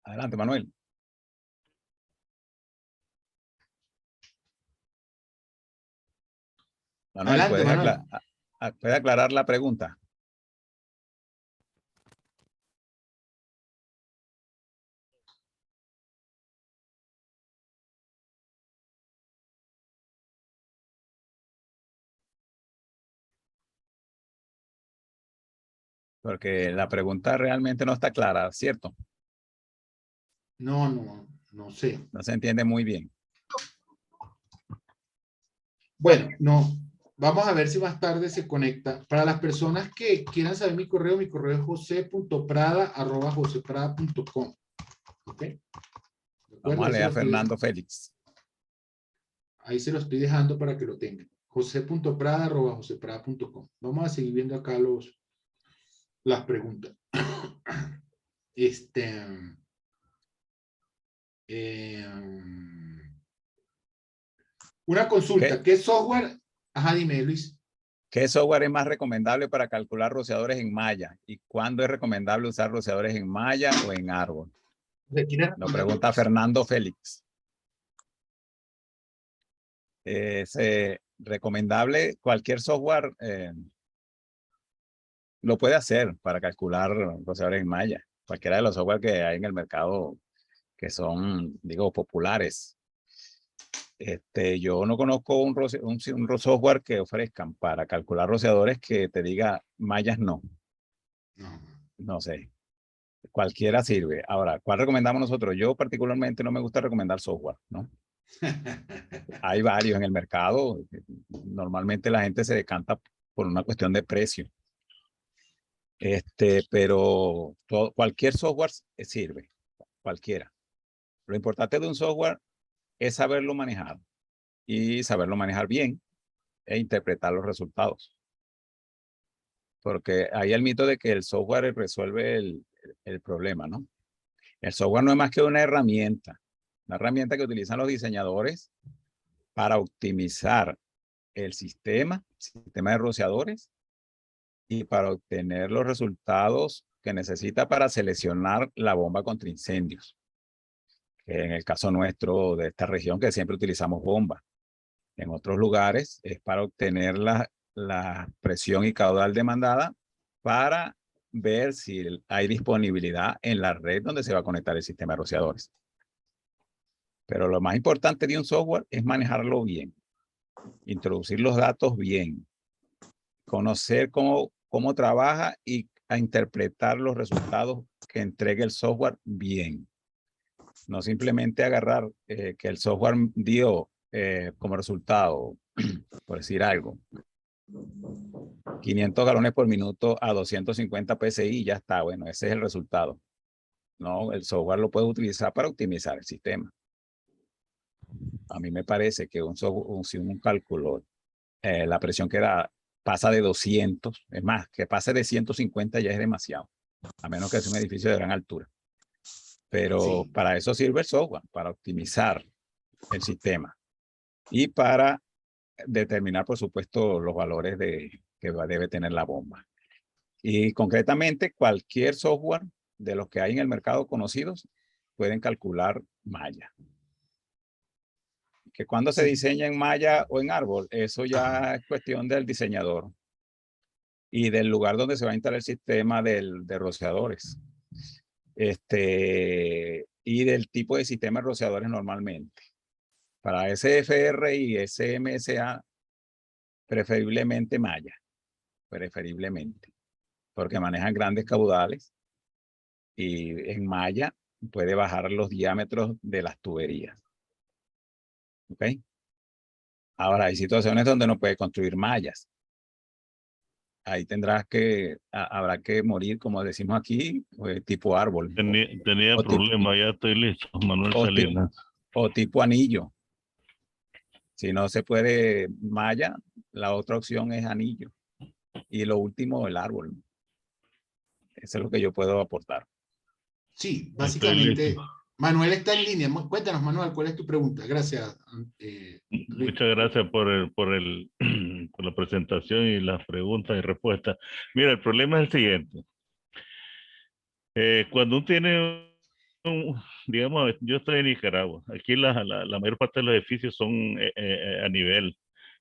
Adelante, Manuel. Manuel, Adelante, Manuel. ¿puede aclarar la pregunta? Porque la pregunta realmente no está clara, ¿cierto? No sé. No se entiende muy bien. Bueno, no. Vamos a ver si más tarde se conecta. Para las personas que quieran saber mi correo es jose.prada@joseprada.com. ¿Ok? ¿De acuerdo? Vamos a leer a Fernando Félix. Ahí se lo estoy dejando para que lo tengan. jose.prada@joseprada.com. Vamos a seguir viendo acá las preguntas. Una consulta. ¿Qué software? Ajá, dime, Luis. ¿Qué software es más recomendable para calcular rociadores en malla? ¿Y cuándo es recomendable usar rociadores en malla o en árbol? Lo pregunta Fernando Félix. Es recomendable, cualquier software lo puede hacer para calcular rociadores en malla. Cualquiera de los software que hay en el mercado que son, digo, populares. Yo no conozco un software que ofrezcan para calcular rociadores que te diga mallas no. No sé. Cualquiera sirve. Ahora, ¿cuál recomendamos nosotros? Yo particularmente no me gusta recomendar software, ¿no? Hay varios en el mercado. Normalmente la gente se decanta por una cuestión de precio. Pero cualquier software sirve. Cualquiera. Lo importante de un software es saberlo manejar y saberlo manejar bien e interpretar los resultados. Porque hay el mito de que el software resuelve el problema, ¿no? El software no es más que una herramienta que utilizan los diseñadores para optimizar el sistema de rociadores y para obtener los resultados que necesita para seleccionar la bomba contra incendios. En el caso nuestro de esta región, que siempre utilizamos bombas. En otros lugares es para obtener la presión y caudal demandada para ver si hay disponibilidad en la red donde se va a conectar el sistema de rociadores. Pero lo más importante de un software es manejarlo bien, introducir los datos bien, conocer cómo trabaja y a interpretar los resultados que entregue el software bien. No simplemente agarrar que el software dio como resultado, por decir algo, 500 galones por minuto a 250 PSI y ya está. Bueno, ese es el resultado. No, el software lo puede utilizar para optimizar el sistema. A mí me parece que si un cálculo, la presión que da pasa de 200, es más, que pase de 150 ya es demasiado, a menos que sea un edificio de gran altura. Pero para eso sirve el software, para optimizar el sistema y para determinar, por supuesto, los valores que debe tener la bomba. Y concretamente, cualquier software de los que hay en el mercado conocidos pueden calcular malla. Que cuando se diseña en malla o en árbol, eso ya es cuestión del diseñador y del lugar donde se va a instalar el sistema de rociadores. Y del tipo de sistema de rociadores normalmente. Para SFR y SMSA, preferiblemente malla, preferiblemente, porque manejan grandes caudales y en malla puede bajar los diámetros de las tuberías. ¿Ok? Ahora, hay situaciones donde no puedes construir mallas. Ahí habrá que morir, como decimos aquí, tipo árbol. Tenía o tipo- problema, ya estoy listo, Manuel o, ti- Salinas. o tipo anillo. Si no se puede malla, la otra opción es anillo. Y lo último, el árbol. Eso es lo que yo puedo aportar. Sí, Estoy básicamente, listo. Manuel está en línea. Cuéntanos, Manuel, ¿cuál es tu pregunta? Gracias, Luis. Muchas gracias por por la presentación y las preguntas y respuestas. Mira, el problema es el siguiente. Cuando uno tiene digamos, yo estoy en Nicaragua. Aquí la mayor parte de los edificios son a nivel.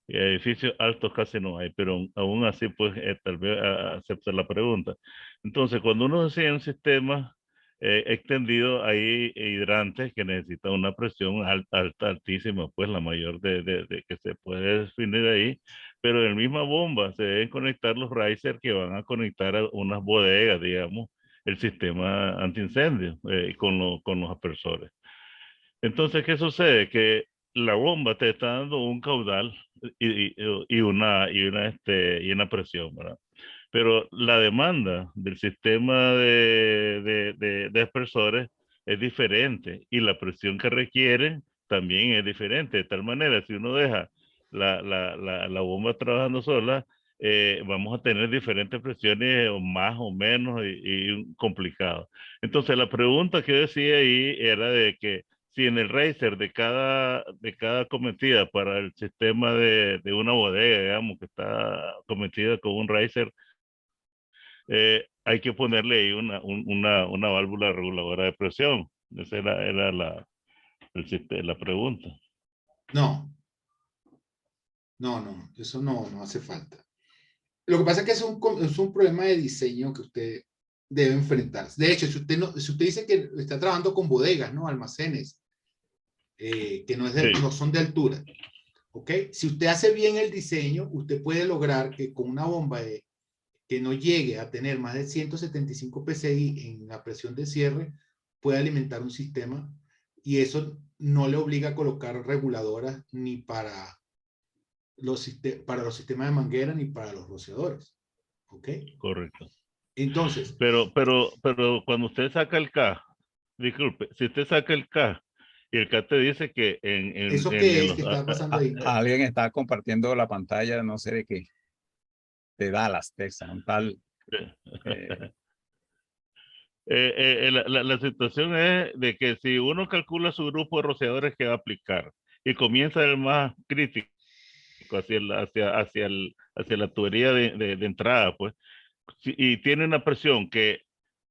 Edificios altos casi no hay, pero aún así, pues, tal vez acepta la pregunta. Entonces, cuando uno diseña un sistema extendido, hay hidrantes que necesitan una presión alta, altísima, pues la mayor de que se puede definir ahí, pero en la misma bomba se deben conectar los risers que van a conectar a unas bodegas, digamos, el sistema antiincendio con los aspersores. Entonces, ¿qué sucede? Que la bomba te está dando un caudal y una presión, ¿verdad? Pero la demanda del sistema de aspersores es diferente y la presión que requieren también es diferente. De tal manera, si uno deja la bomba trabajando sola, vamos a tener diferentes presiones, o más o menos, y complicado. Entonces, la pregunta que yo decía ahí era de que si en el riser de cada cometida para el sistema de una bodega, digamos, que está cometida con un riser, hay que ponerle ahí una válvula reguladora de presión. Esa era la pregunta. No, eso no hace falta. Lo que pasa es que es un problema de diseño que usted debe enfrentar. De hecho, si usted dice que está trabajando con bodegas, ¿no? Almacenes, que no son de altura, ¿ok? Si usted hace bien el diseño, usted puede lograr que con una bomba que no llegue a tener más de 175 psi en la presión de cierre, puede alimentar un sistema, y eso no le obliga a colocar reguladoras ni para los sistemas de manguera ni para los rociadores. ¿Ok? Correcto. Entonces, Pero cuando usted saca el K, disculpe, si usted saca el K y el K te dice que ¿eso qué es que está pasando ahí? Alguien está compartiendo la pantalla, no sé de qué, de Dallas, Texas, un tal. La situación es de que si uno calcula su grupo de rociadores que va a aplicar y comienza el más crítico hacia la tubería de entrada, pues, y tiene una presión que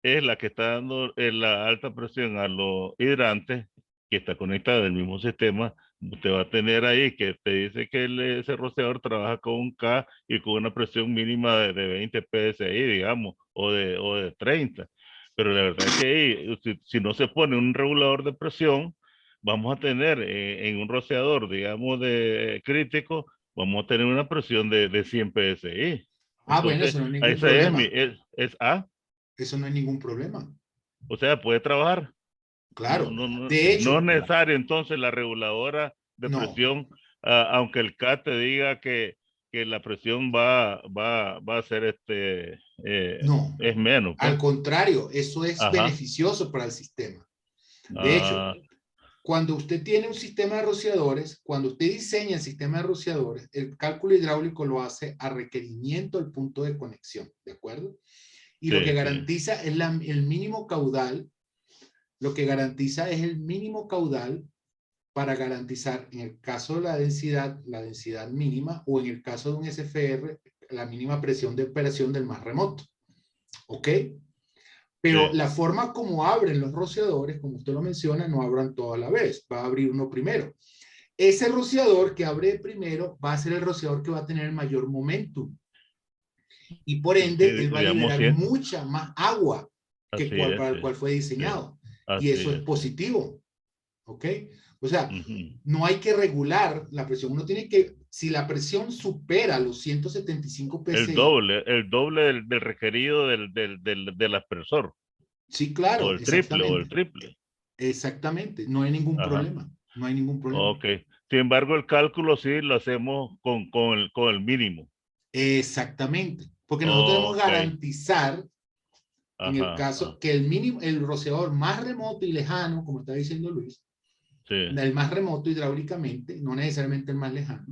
es la que está dando la alta presión a los hidrantes, que está conectada al mismo sistema, usted va a tener ahí que te dice que ese rociador trabaja con un K y con una presión mínima de 20 psi, digamos, o de 30. Pero la verdad es que ahí, si no se pone un regulador de presión, vamos a tener en un rociador, digamos, de crítico, vamos a tener una presión de 100 psi. Bueno, Entonces, eso no es ningún esa problema. es A, Eso no es ningún problema. o sea, puede trabajar. Claro. No De es hecho, necesario entonces la reguladora de no, presión, aunque el CAT te diga que la presión va a ser no. es menos, Al pues. contrario, eso es Ajá. beneficioso para el sistema. De hecho, Ah, cuando usted tiene un sistema de rociadores, cuando usted diseña el sistema de rociadores, el cálculo hidráulico lo hace a requerimiento del punto de conexión, ¿de acuerdo? Y lo que sí, sí. garantiza es el mínimo caudal, lo que garantiza es el mínimo caudal para garantizar, en el caso de la densidad mínima, o en el caso de un SFR, la mínima presión de operación del más remoto. ¿Ok? Pero Sí. la forma como abren los rociadores, como usted lo menciona, no abran todo a la vez, va a abrir uno primero. Ese rociador que abre primero va a ser el rociador que va a tener el mayor momentum. Y por ende, Sí, él va a digamos, liberar sí, mucha más agua así para es, el cual fue sí, diseñado. Y así eso es es. positivo. ¿Ok? O sea, Ujú. no hay que regular la presión. Uno tiene que, si la presión supera los 175 El psi, doble del requerido del aspersor, sí, o claro, el triple, exactamente. Exactamente, no hay ningún Ajá. problema. No hay ningún problema. Ok. Sin embargo, el cálculo sí lo hacemos con el mínimo. Exactamente, porque nosotros debemos Ok. garantizar en el Ajá, caso que el mínimo, el rociador más remoto y lejano, como está diciendo Luis, sí, el más remoto hidráulicamente, no necesariamente el más lejano,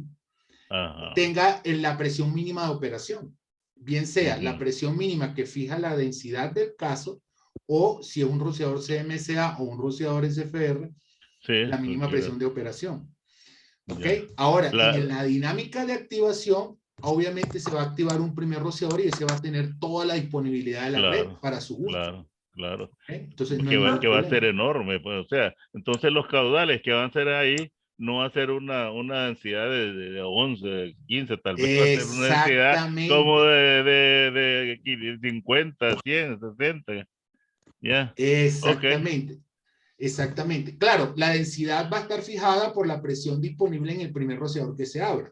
ajá. tenga la presión mínima de operación, bien sea la Ujú. presión mínima que fija la densidad del caso, o si es un rociador CMSA o un rociador SFR, Sí, la mínima cualquiera. presión de operación. ¿Ok? Ya. Ahora, La- en la dinámica de activación, obviamente se va a activar un primer rociador y ese va a tener toda la disponibilidad de la red Claro, para su uso. claro, claro. ¿Ok? Entonces no hay Que ningún va a ser problema. enorme, pues, o sea, entonces los caudales que van a ser ahí no va a ser una densidad de 11, 15, tal vez va a ser una densidad como Exactamente. de 50, 100, 60, ya, ok, Exactamente. Exactamente. Claro, la densidad va a estar fijada por la presión disponible en el primer rociador que se abra.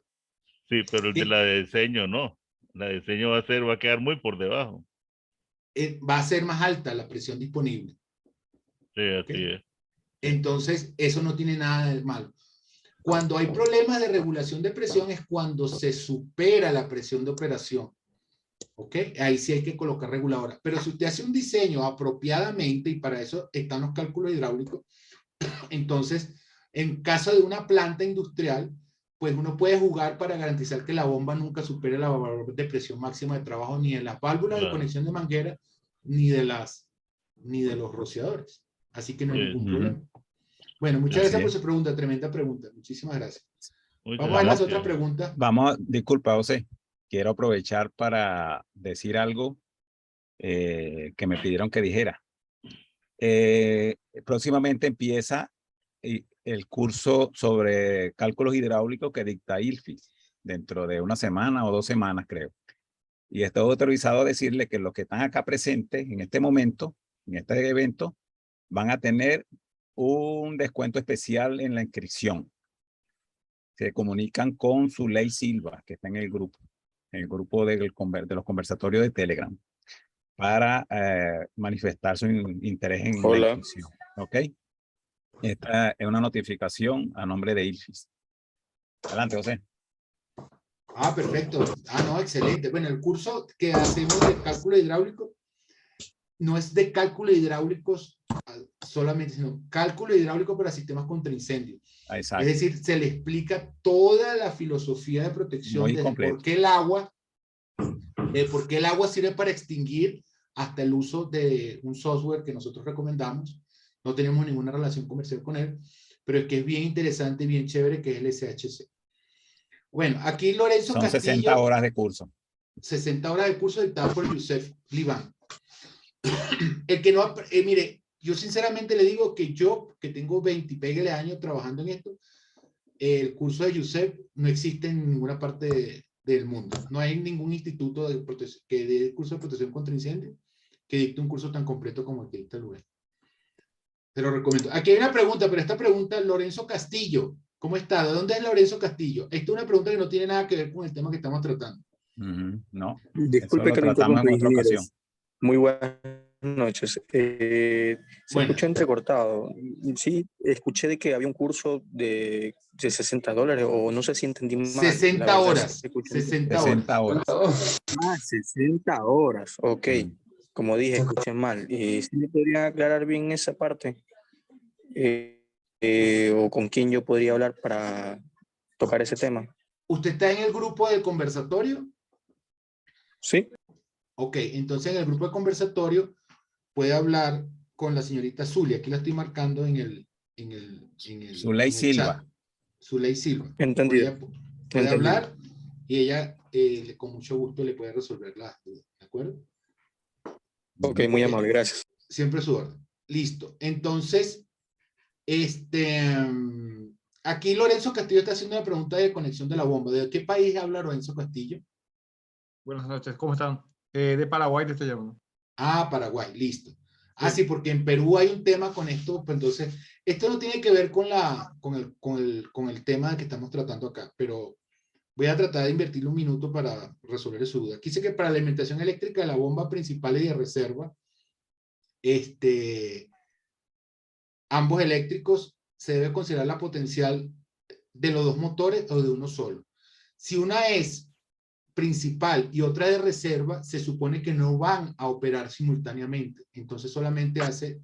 sí, pero el de ¿Sí? la de diseño no, la de diseño va a quedar muy por debajo, Va a ser más alta la presión disponible. sí, ¿Ok? así es, sí, Entonces, eso no tiene nada de malo. Cuando hay problemas de regulación de presión es cuando se supera la presión de operación. ¿Ok? Ahí sí hay que colocar reguladora. Pero si usted hace un diseño apropiadamente, y para eso están los cálculos hidráulicos, entonces, en caso de una planta industrial, pues uno puede jugar para garantizar que la bomba nunca supere la valor de presión máxima de trabajo ni de las válvulas de claro, conexión de manguera, ni de los rociadores. Así que no hay sí, ningún Ujú, problema. Bueno, muchas sí, gracias así por es. su pregunta, tremenda pregunta. Muchísimas gracias. muchas Vamos a ver las Vamos, otras gracias, preguntas. disculpa, José. Quiero aprovechar para decir algo que me pidieron que dijera. Próximamente empieza el curso sobre cálculos hidráulicos que dicta ILFIS dentro de una semana o 2 semanas, creo. Y estoy autorizado a decirle que los que están acá presentes en este momento, en este evento, van a tener un descuento especial en la inscripción. Se comunican con su ley Silva, que está en el grupo de los conversatorios de Telegram, para manifestar su interés en la Hola. inscripción. ¿Ok? Esta es una notificación a nombre de ILFIS. Adelante, José. Ah, perfecto. Ah, no, excelente. Bueno, el curso que hacemos de cálculo hidráulico no es de cálculo hidráulicos solamente, sino cálculo hidráulico para sistemas contra incendio. Es Exacto. decir, se le explica toda la filosofía de protección Muy desde completo. por qué el agua sirve para extinguir hasta el uso de un software que nosotros recomendamos. No tenemos ninguna relación comercial con él, pero es que es bien interesante y bien chévere, que es el SHC. Bueno, aquí Lorenzo Son Castillo. 60 horas de curso. 60 horas de curso dictado por Yusef Liban. El que no, mire, yo sinceramente le digo que yo, que tengo 20 y pégale años trabajando en esto, el curso de Yusef no existe en ninguna parte del mundo. No hay ningún instituto de protección, que dé curso de protección contra incendio que dicte un curso tan completo como el que dicta Luis. Te lo recomiendo. Aquí hay una pregunta, pero esta pregunta, Lorenzo Castillo, ¿cómo está? ¿De dónde es Lorenzo Castillo? Esta es una pregunta que no tiene nada que ver con el tema que estamos tratando. No, eso Disculpe lo que lo tratamos interrumpa, en otra ingeniero. ocasión. Muy buenas noches. Se Bueno. escucha entrecortado. Sí, escuché de que había un curso de $60, o no sé si entendí mal. 60 La verdad, horas. se escuchó 60 60 horas. horas. 60 horas. Ok, como dije, Correcto. escuché mal. ¿Sí me podría aclarar bien esa parte? ¿O con quién yo podría hablar para tocar ese tema? ¿Usted está en el grupo del conversatorio? Sí. Ok, entonces en el grupo de conversatorio puede hablar con la señorita Zulia. Aquí la estoy marcando en el Zuley Silva. chat. Zuley Silva. Entendido. Puede Entendido. hablar y ella con mucho gusto le puede resolver las dudas. ¿De acuerdo? Ok, muy amable, gracias. Siempre su orden. Listo. Entonces, aquí Lorenzo Castillo está haciendo una pregunta de conexión de la bomba. ¿De qué país habla Lorenzo Castillo? Buenas noches, ¿cómo están? De Paraguay te estoy llamando. Ah, Paraguay, listo. Ah, Sí. sí, porque en Perú hay un tema con esto, pues entonces, esto no tiene que ver con el tema que estamos tratando acá, pero voy a tratar de invertirle un minuto para resolver su duda. Aquí dice que para la alimentación eléctrica de la bomba principal y de reserva, ambos eléctricos se debe considerar la potencial de los dos motores o de uno solo. Si una es principal y otra de reserva, se supone que no van a operar simultáneamente. Entonces solamente hace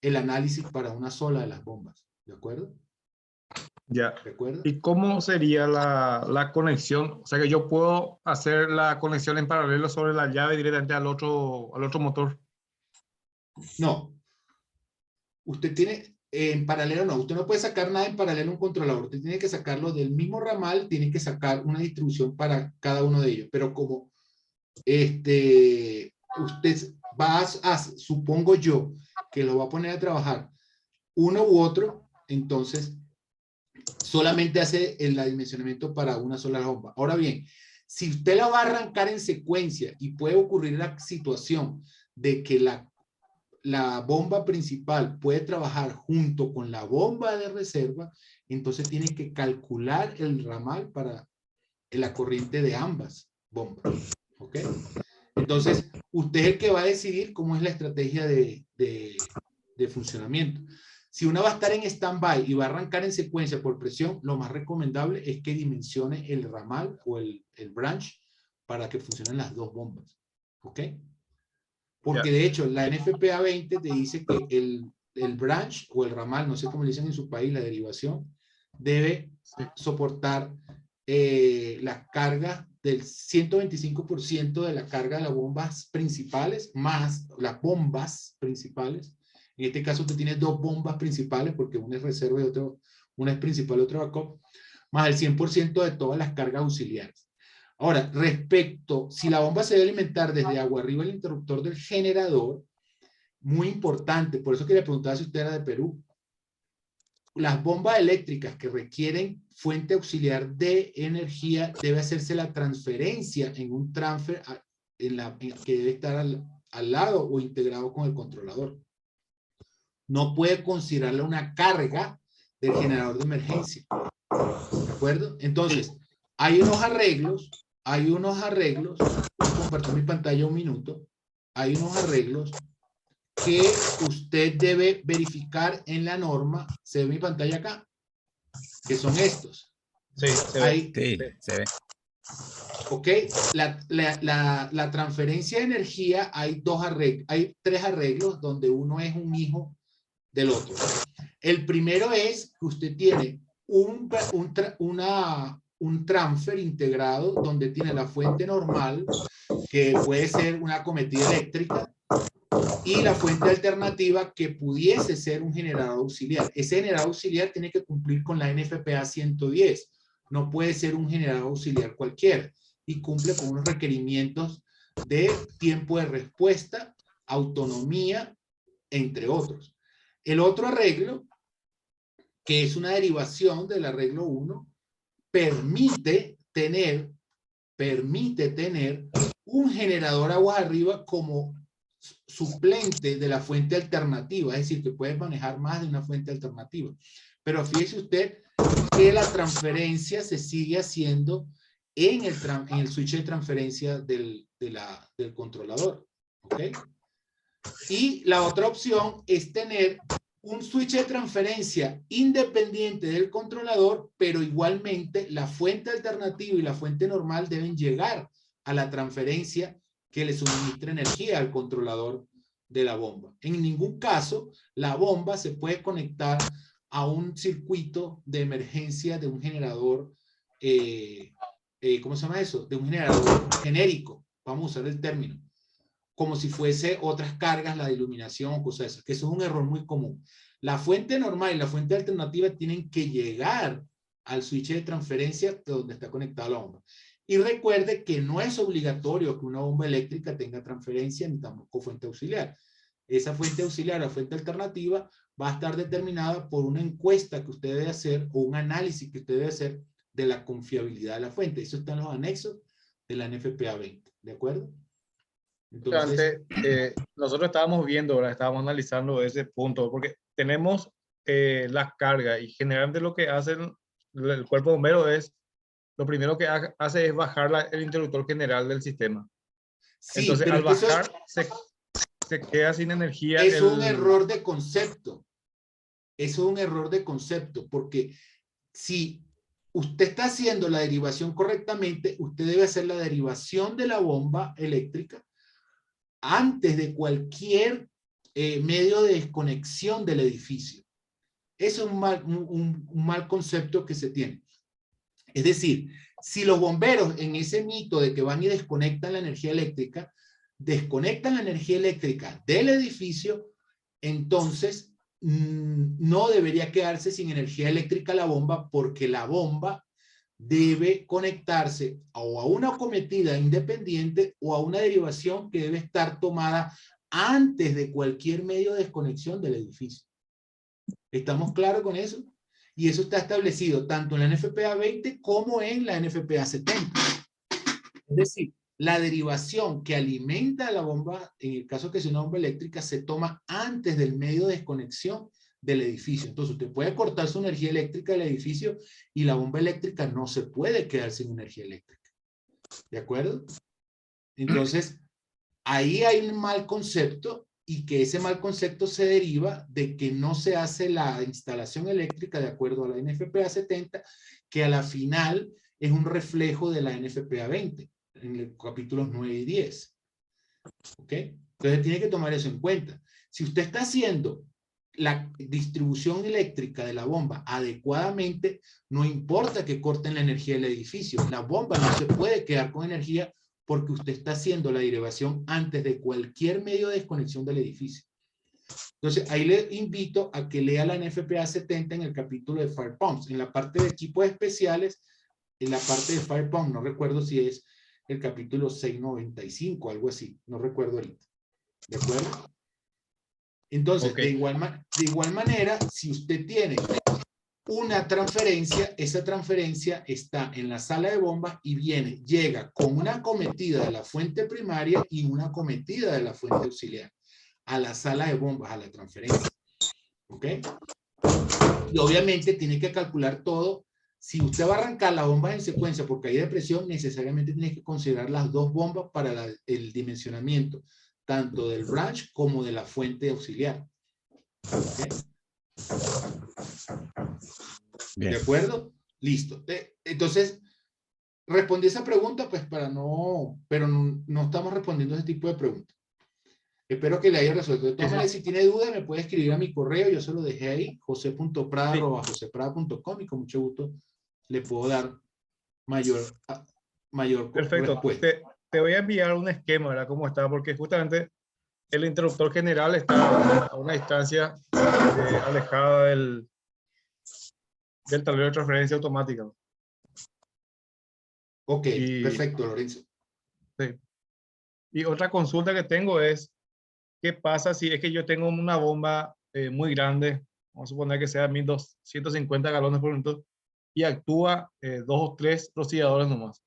el análisis para una sola de las bombas. ¿De acuerdo? Ya. ¿De acuerdo? ¿Y cómo sería la conexión? O sea que yo puedo hacer la conexión en paralelo sobre la llave directamente al otro motor. No. Usted tiene en paralelo, no. Usted no puede sacar nada en paralelo a un controlador. Usted tiene que sacarlo del mismo ramal, tiene que sacar una distribución para cada uno de ellos. Pero como usted va a, supongo yo, que lo va a poner a trabajar uno u otro, entonces solamente hace el dimensionamiento para una sola bomba. Ahora bien, si usted la va a arrancar en secuencia y puede ocurrir la situación de que la bomba principal puede trabajar junto con la bomba de reserva, entonces tiene que calcular el ramal para la corriente de ambas bombas. ¿Ok? Entonces, usted es el que va a decidir cómo es la estrategia de funcionamiento. Si una va a estar en stand-by y va a arrancar en secuencia por presión, lo más recomendable es que dimensione el ramal o el branch para que funcionen las dos bombas. ¿Ok? Porque de hecho, la NFPA 20 te dice que el branch o el ramal, no sé cómo le dicen en su país, la derivación, debe soportar la carga del 125% de la carga de las bombas principales, más las bombas principales. En este caso, usted tiene dos bombas principales, porque una es reserva y una es principal y otra backup, más el 100% de todas las cargas auxiliares. Ahora, respecto, si la bomba se debe alimentar desde agua arriba el interruptor del generador, muy importante, por eso quería preguntar si usted era de Perú, las bombas eléctricas que requieren fuente auxiliar de energía, debe hacerse la transferencia en un transfer que debe estar al lado o integrado con el controlador. No puede considerarla una carga del generador de emergencia. ¿De acuerdo? Entonces, hay unos arreglos, voy a compartir mi pantalla un minuto, hay unos arreglos que usted debe verificar en la norma. ¿Se ve mi pantalla acá? Que son estos. Sí, se ve. Sí, se ve. Ok, la transferencia de energía, hay tres arreglos donde uno es un hijo del otro. El primero es que usted tiene un transfer integrado donde tiene la fuente normal, que puede ser una acometida eléctrica, y la fuente alternativa que pudiese ser un generador auxiliar. Ese generador auxiliar tiene que cumplir con la NFPA 110. No puede ser un generador auxiliar cualquiera y cumple con unos requerimientos de tiempo de respuesta, autonomía, entre otros. El otro arreglo, que es una derivación del arreglo 1, permite tener un generador aguas arriba como suplente de la fuente alternativa, es decir, que puedes manejar más de una fuente alternativa. Pero fíjese usted que la transferencia se sigue haciendo en el switch de transferencia del controlador. ¿Ok? Y la otra opción es tener un switch de transferencia independiente del controlador, pero igualmente la fuente alternativa y la fuente normal deben llegar a la transferencia que le suministra energía al controlador de la bomba. En ningún caso, la bomba se puede conectar a un circuito de emergencia de un generador, ¿cómo se llama eso? De un generador genérico, vamos a usar el término, como si fuese otras cargas, la de iluminación o cosas esas, que eso es un error muy común. La fuente normal y la fuente alternativa tienen que llegar al switch de transferencia de donde está conectada la bomba. Y recuerde que no es obligatorio que una bomba eléctrica tenga transferencia ni tampoco fuente auxiliar. Esa fuente auxiliar o fuente alternativa va a estar determinada por una encuesta que usted debe hacer o un análisis que usted debe hacer de la confiabilidad de la fuente. Eso está en los anexos de la NFPA 20. ¿De acuerdo? Entonces, nosotros estábamos viendo, ¿verdad? Estábamos analizando ese punto, porque tenemos las cargas y generalmente lo que hace el cuerpo bombero es, lo primero que hace es bajar el interruptor general del sistema. Sí, entonces, pero al bajar, se queda sin energía. Es un error de concepto. Eso es un error de concepto, porque si usted está haciendo la derivación correctamente, usted debe hacer la derivación de la bomba eléctrica antes de cualquier medio de desconexión del edificio. Eso es un mal concepto que se tiene. Es decir, si los bomberos en ese mito de que van y desconectan la energía eléctrica, desconectan la energía eléctrica del edificio, entonces no debería quedarse sin energía eléctrica la bomba, porque la bomba debe conectarse o a una acometida independiente o a una derivación que debe estar tomada antes de cualquier medio de desconexión del edificio. ¿Estamos claros con eso? Y eso está establecido tanto en la NFPA 20 como en la NFPA 70. Es decir, la derivación que alimenta la bomba, en el caso que sea una bomba eléctrica, se toma antes del medio de desconexión del edificio. Entonces, usted puede cortar su energía eléctrica del edificio y la bomba eléctrica no se puede quedar sin energía eléctrica. ¿De acuerdo? Entonces, ahí hay un mal concepto, y que ese mal concepto se deriva de que no se hace la instalación eléctrica de acuerdo a la NFPA 70, que a la final es un reflejo de la NFPA 20, en los capítulos 9 y 10. ¿Ok? Entonces tiene que tomar eso en cuenta. Si usted está haciendo la distribución eléctrica de la bomba adecuadamente, no importa que corten la energía del edificio, la bomba no se puede quedar con energía porque usted está haciendo la derivación antes de cualquier medio de desconexión del edificio. Entonces, ahí le invito a que lea la NFPA 70 en el capítulo de Fire Pumps. En la parte de equipos especiales, en la parte de Fire Pump, no recuerdo si es el capítulo 695, algo así, no recuerdo ahorita. ¿De acuerdo? Entonces, Okay. de igual manera, si usted tiene una transferencia, esa transferencia está en la sala de bombas y llega con una acometida de la fuente primaria y una acometida de la fuente auxiliar a la sala de bombas, a la transferencia. ¿Ok? Y obviamente tiene que calcular todo. Si usted va a arrancar las bombas en secuencia por caída de presión, necesariamente tiene que considerar las dos bombas para el dimensionamiento, tanto del branch como de la fuente auxiliar. ¿Ok? Bien. ¿De acuerdo? Listo. Entonces, respondí esa pregunta, pues pero no estamos respondiendo ese tipo de preguntas. Espero que le haya resuelto. De todas maneras, si tiene duda, me puede escribir a mi correo. Yo se lo dejé ahí, jose.prada@joseprada.com, y con mucho gusto le puedo dar mayor Perfecto. respuesta. Te voy a enviar un esquema, ¿verdad? Cómo está, porque justamente el interruptor general está a una distancia alejada del tablero de transferencia automática. Ok, perfecto, Lorenzo. Sí. Y otra consulta que tengo es, ¿qué pasa si es que yo tengo una bomba muy grande? Vamos a suponer que sea 1250 galones por minuto y actúa 2 o 3 rociadores nomás.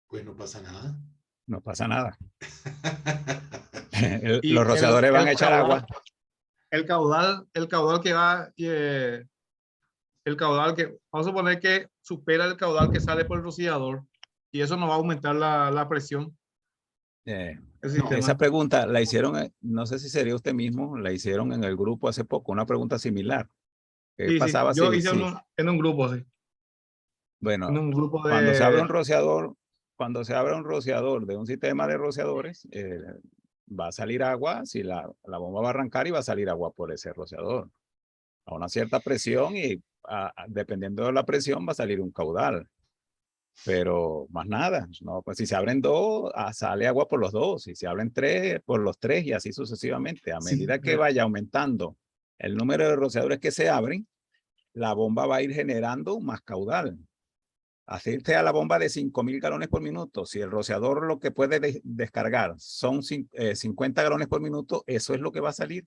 Pues no pasa nada. No pasa nada. Y Los rociadores van a echar agua. El caudal que va, vamos a suponer que supera el caudal que sale por el rociador, y eso no va a aumentar la presión. Esa pregunta la hicieron, no sé si sería usted mismo, la hicieron en el grupo hace poco, una pregunta similar. ¿Qué Sí, pasaba yo si, hice en un grupo, sí. Bueno, En un grupo cuando se abre un rociador, cuando se abre un rociador de un sistema de rociadores, va a salir agua, si la bomba va a arrancar y va a salir agua por ese rociador. A una cierta presión y dependiendo de la presión va a salir un caudal. Pero más nada, no, pues si se abren dos, sale agua por los dos, si se abren tres, por los tres y así sucesivamente. A medida que vaya aumentando el número de rociadores que se abren, la bomba va a ir generando más caudal. Así sea la bomba de 5.000 galones por minuto, si el rociador lo que puede descargar son 50 galones por minuto, eso es lo que va a salir.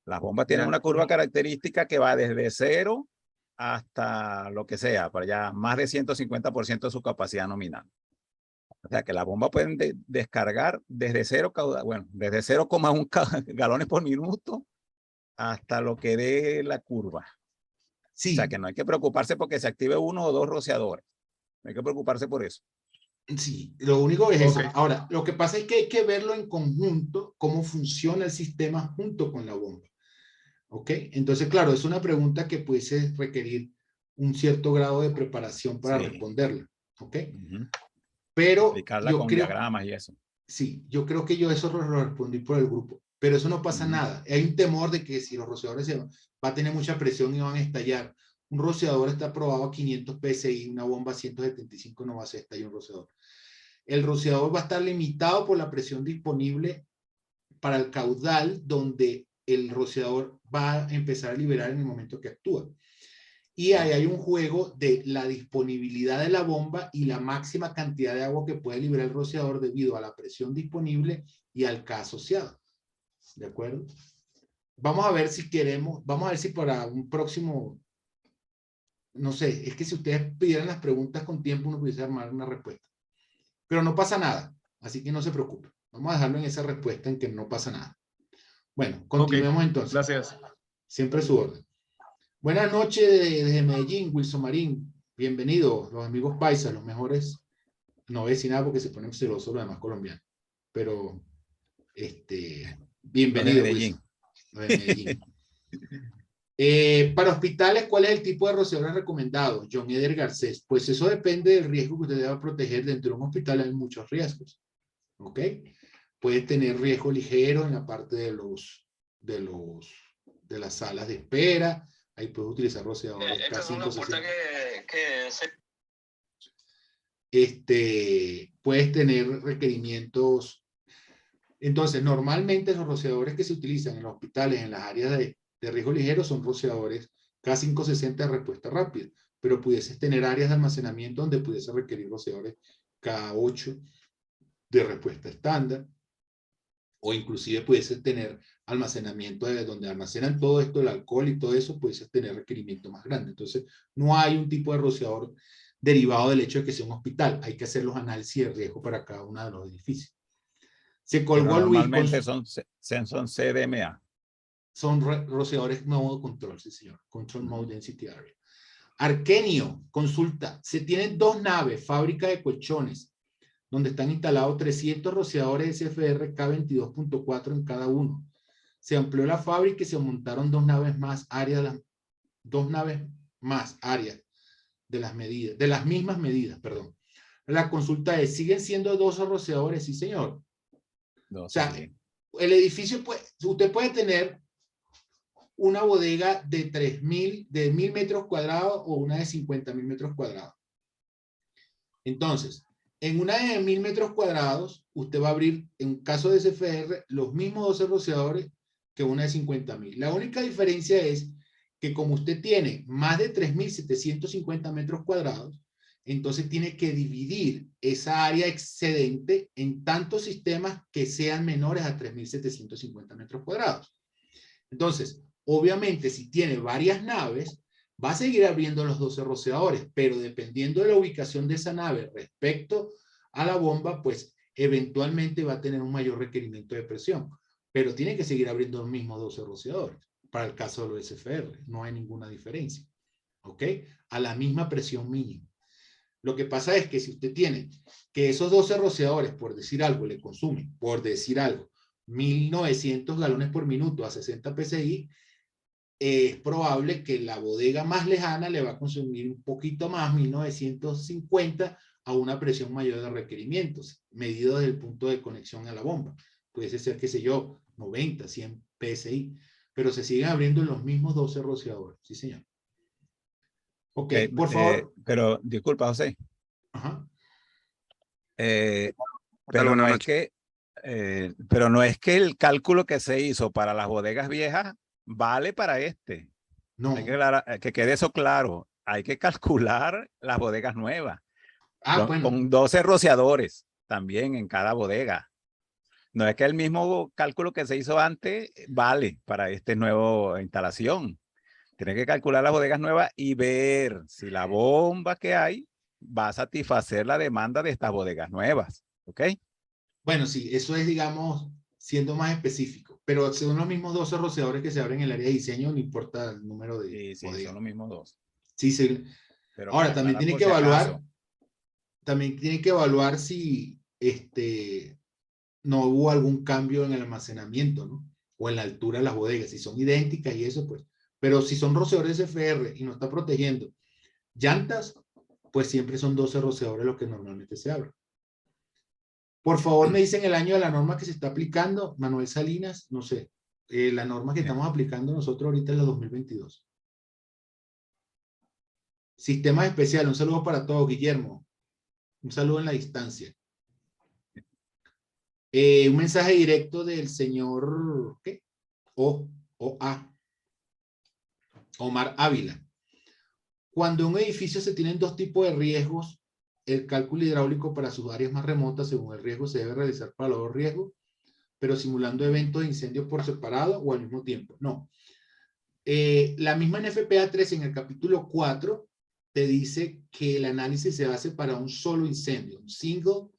Las bombas tienen una curva característica que va desde 0 hasta lo que sea, para allá más de 150% de su capacidad nominal. O sea que las bombas pueden descargar desde 0 caudal, bueno, desde 0,1 galones por minuto hasta lo que dé la curva. Sí. O sea que no hay que preocuparse porque se active uno o dos rociadores. No hay que preocuparse por eso. Sí, lo único es eso. Ahora, lo que pasa es que hay que verlo en conjunto, cómo funciona el sistema junto con la bomba. ¿Ok? Entonces, claro, es una pregunta que puede requerir un cierto grado de preparación para Sí. responderla, ¿ok? Ujú. Pero Explicarla yo con creo, diagramas y eso. sí, yo creo que yo eso lo respondí por el grupo, pero eso no pasa Ujú. nada. Hay un temor de que si los rociadores va a tener mucha presión y van a estallar. Un rociador está aprobado a 500 psi, una bomba a 175 no va a hacer estallar un rociador. El rociador va a estar limitado por la presión disponible para el caudal donde el rociador va a empezar a liberar en el momento que actúa. Y ahí hay un juego de la disponibilidad de la bomba y la máxima cantidad de agua que puede liberar el rociador debido a la presión disponible y al K asociado. ¿De acuerdo? Vamos a ver si queremos, vamos a ver si para un próximo, no sé, es que si ustedes pidieran las preguntas con tiempo uno pudiese armar una respuesta. Pero no pasa nada, así que no se preocupen. Vamos a dejarlo en esa respuesta en que no pasa nada. Bueno, continuemos Ok, entonces. gracias. Siempre su orden. Buenas noches desde Medellín, Wilson Marín. Bienvenidos, los amigos paisas, los mejores. No voy a decir nada porque se ponen celosos los demás colombianos. Pero, bienvenido, Medellín. Wilson. Los de Medellín. Para hospitales, ¿cuál es el tipo de rociadores recomendado? John Eder Garcés. Pues eso depende del riesgo que usted deba proteger. Dentro de un hospital hay muchos riesgos. ¿Ok? Puede tener riesgo ligero en la parte de las salas de espera. Ahí puede utilizar rociadores puedes tener requerimientos. Entonces, normalmente los rociadores que se utilizan en los hospitales, en las áreas de riesgo ligero, son rociadores K560 de respuesta rápida, pero pudieses tener áreas de almacenamiento donde pudiese requerir rociadores K8 de respuesta estándar, o inclusive pudiese tener almacenamiento donde almacenan todo esto, el alcohol y todo eso, pudiese tener requerimiento más grande. Entonces, no hay un tipo de rociador derivado del hecho de que sea un hospital. Hay que hacer los análisis de riesgo para cada uno de los edificios. Se colgó Pero Luis. normalmente son CDMA. Son rociadores modo control, sí señor. Control Mode Density Area. Arkenio, consulta. Se tienen 2 naves, fábrica de colchones, donde están instalados 300 rociadores SFR K22.4 en cada uno. Se amplió la fábrica y se montaron 2 naves más áreas, 2 naves más áreas de las medidas, de las mismas medidas, perdón. La consulta es, ¿siguen siendo 12 rociadores? Sí, señor. No, O sea, sí. el edificio, usted puede tener una bodega de 1000 metros cuadrados o una de 50,000 metros cuadrados. Entonces, en una de 1000 metros cuadrados, usted va a abrir, en un caso de SFR, los mismos 12 rociadores que una de 50,000. La única diferencia es que como usted tiene más de 3750 metros cuadrados, entonces tiene que dividir esa área excedente en tantos sistemas que sean menores a 3750 metros cuadrados. Entonces, obviamente, si tiene varias naves, va a seguir abriendo los 12 rociadores, pero dependiendo de la ubicación de esa nave respecto a la bomba, pues eventualmente va a tener un mayor requerimiento de presión, pero tiene que seguir abriendo los mismos 12 rociadores. Para el caso de los SFR, no hay ninguna diferencia, ¿ok? A la misma presión mínima. Lo que pasa es que si usted tiene que esos 12 rociadores, por decir algo, le consumen, por decir algo, 1900 galones por minuto a 60 psi, es probable que la bodega más lejana le va a consumir un poquito más, 1950, a una presión mayor de requerimientos, medido desde el punto de conexión a la bomba. Puede ser, qué sé yo, 90, 100 psi, pero se siguen abriendo los mismos 12 rociadores. Sí, señor. Ok, por favor. Pero, disculpa, José. Ajá. Pero no es que pero no es que el cálculo que se hizo para las bodegas viejas vale para este. No. Hay que quede eso claro. Hay que calcular las bodegas nuevas. Bueno. Con 12 rociadores también en cada bodega. No es que el mismo cálculo que se hizo antes vale para esta nueva instalación. Tiene que calcular las bodegas nuevas y ver si la bomba que hay va a satisfacer la demanda de estas bodegas nuevas. ¿Ok? Bueno, sí, eso es, digamos, siendo más específico, pero son los mismos 12 rociadores que se abren en el área de diseño, no importa el número de sí, son los mismos 2. Sí, sí. Pero ahora, también tiene que evaluar, si no hubo algún cambio en el almacenamiento, ¿no? O en la altura de las bodegas, si son idénticas y eso, pues. Pero si son rociadores FR y no está protegiendo Llantas, pues siempre son 12 rociadores los que normalmente se abren. Por favor, me dicen el año de la norma que se está aplicando. Manuel Salinas, no sé. La norma que estamos aplicando nosotros ahorita es la 2022. Sistemas especiales, un saludo para todos, Guillermo. Un saludo en la distancia. Un mensaje directo del señor, ¿qué? Omar Ávila. Cuando en un edificio se tienen dos tipos de riesgos, el cálculo hidráulico para sus áreas más remotas, según el riesgo, se debe realizar para los dos riesgos, pero simulando eventos de incendio por separado o al mismo tiempo. No. La misma NFPA 3 en el capítulo 4 te dice que el análisis se hace para un solo incendio, un single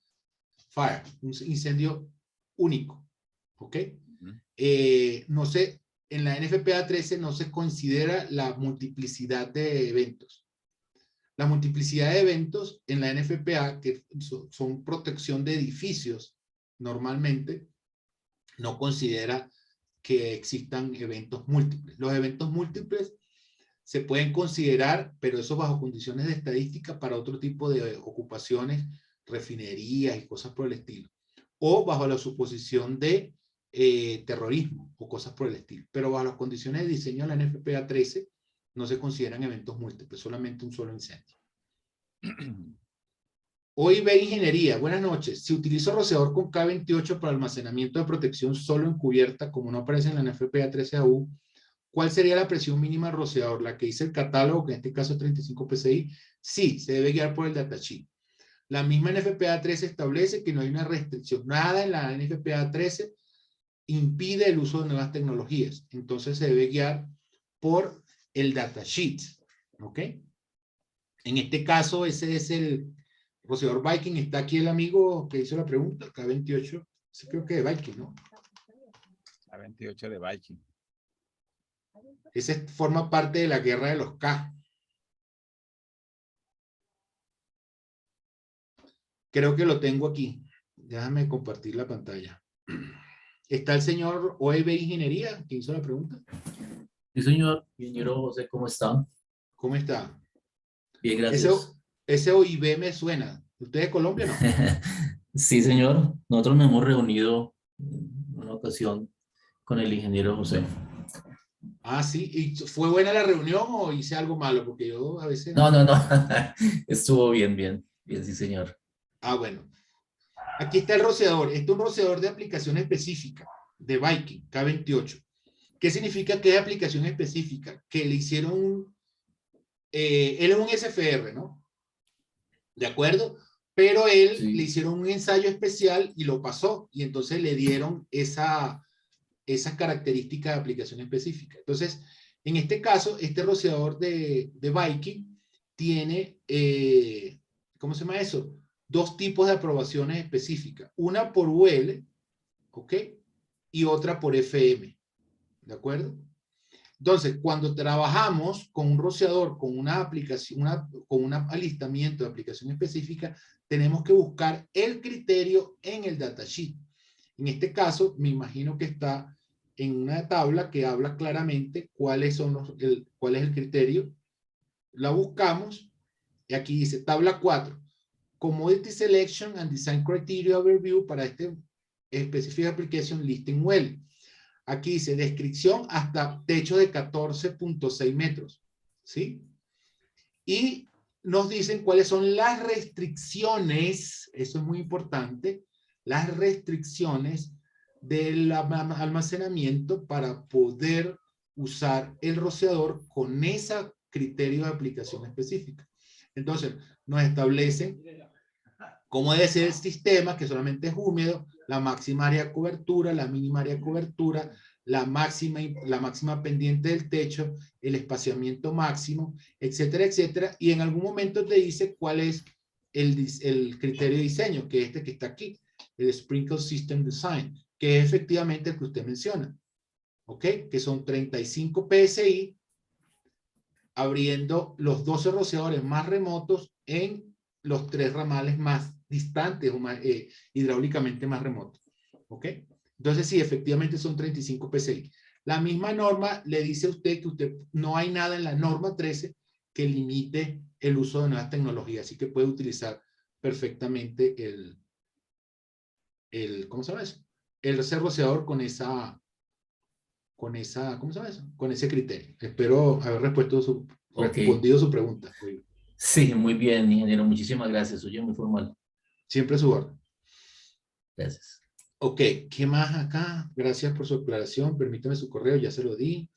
fire, un incendio único. ¿Ok? No sé, en la NFPA 13 no se considera la multiplicidad de eventos. La multiplicidad de eventos en la NFPA, que son protección de edificios, normalmente no considera que existan eventos múltiples. Los eventos múltiples se pueden considerar, pero eso bajo condiciones de estadística para otro tipo de ocupaciones, refinerías y cosas por el estilo. O bajo la suposición de terrorismo o cosas por el estilo. Pero bajo las condiciones de diseño de la NFPA 13 no se consideran eventos múltiples, solamente un solo incendio. OIB Ingeniería, buenas noches. Si utilizo rociador con K28 para almacenamiento de protección solo en cubierta, como no aparece en la NFPA 13 aún, ¿cuál sería la presión mínima del rociador? ¿La que dice el catálogo, que en este caso es 35 PSI? Sí, se debe guiar por el datasheet. La misma NFPA 13 establece que no hay una restricción. Nada en la NFPA 13 impide el uso de nuevas tecnologías. Entonces se debe guiar por el datasheet. ¿Ok? En este caso, ese es el rociador Viking. Está aquí el amigo que hizo la pregunta, K28. Sí, creo que de Viking, ¿no? K28 de Viking. Ese forma parte de la guerra de los K. Creo que lo tengo aquí. Déjame compartir la pantalla. ¿Está el señor OEB Ingeniería que hizo la pregunta? Sí, señor. Ingeniero José, ¿cómo está? ¿Cómo está? Bien, gracias. Ese OIB me suena. ¿Usted es de Colombia, no? Sí, señor. Nosotros nos hemos reunido en una ocasión con el ingeniero José. Ah, sí. ¿Y fue buena la reunión o hice algo malo? Porque yo a veces... No. Estuvo bien, bien. Bien, sí, señor. Ah, bueno. Aquí está el rociador. Este es un rociador de aplicación específica de Viking, K28. ¿Qué significa que es aplicación específica? Que le hicieron él es un SFR, ¿no? ¿De acuerdo? Pero él Sí. le hicieron un ensayo especial y lo pasó. Y entonces le dieron esa característica de aplicación específica. Entonces, en este caso, este rociador de Viking tiene, ¿cómo se llama eso? Dos tipos de aprobaciones específicas. Una por UL, ¿ok? Y otra por FM, ¿de acuerdo? Entonces, cuando trabajamos con un rociador, con una aplicación, con un alistamiento de aplicación específica, tenemos que buscar el criterio en el datasheet. En este caso, me imagino que está en una tabla que habla claramente cuál es el criterio. La buscamos y aquí dice tabla 4. Commodity Selection and Design Criteria Overview para este Specific Application Listing Well. Aquí dice descripción hasta techo de 14.6 metros. ¿Sí? Y nos dicen cuáles son las restricciones, eso es muy importante, las restricciones del almacenamiento para poder usar el rociador con ese criterio de aplicación específica. Entonces, nos establecen cómo debe ser el sistema, que solamente es húmedo, la máxima área de cobertura, la mínima área de cobertura, la máxima pendiente del techo, el espaciamiento máximo, etcétera, etcétera. Y en algún momento te dice cuál es el criterio de diseño, que es este que está aquí, el Sprinkle System Design, que es efectivamente el que usted menciona. ¿Ok? Que son 35 PSI, abriendo los 12 rociadores más remotos en los 3 ramales más distantes o más, hidráulicamente más remotos. ¿Ok? Entonces, sí, efectivamente son 35 PSI. La misma norma le dice a usted que no hay nada en la norma 13 que limite el uso de nuevas tecnologías, así que puede utilizar perfectamente ¿cómo se llama eso? El ser rociador con esa, ¿cómo se llama eso? Con ese criterio. Espero haber respondido su pregunta. Sí, muy bien, ingeniero. Muchísimas gracias. Oye, muy formal. Siempre su orden. Gracias. Ok, ¿qué más acá? Gracias por su aclaración. Permítame su correo, ya se lo di.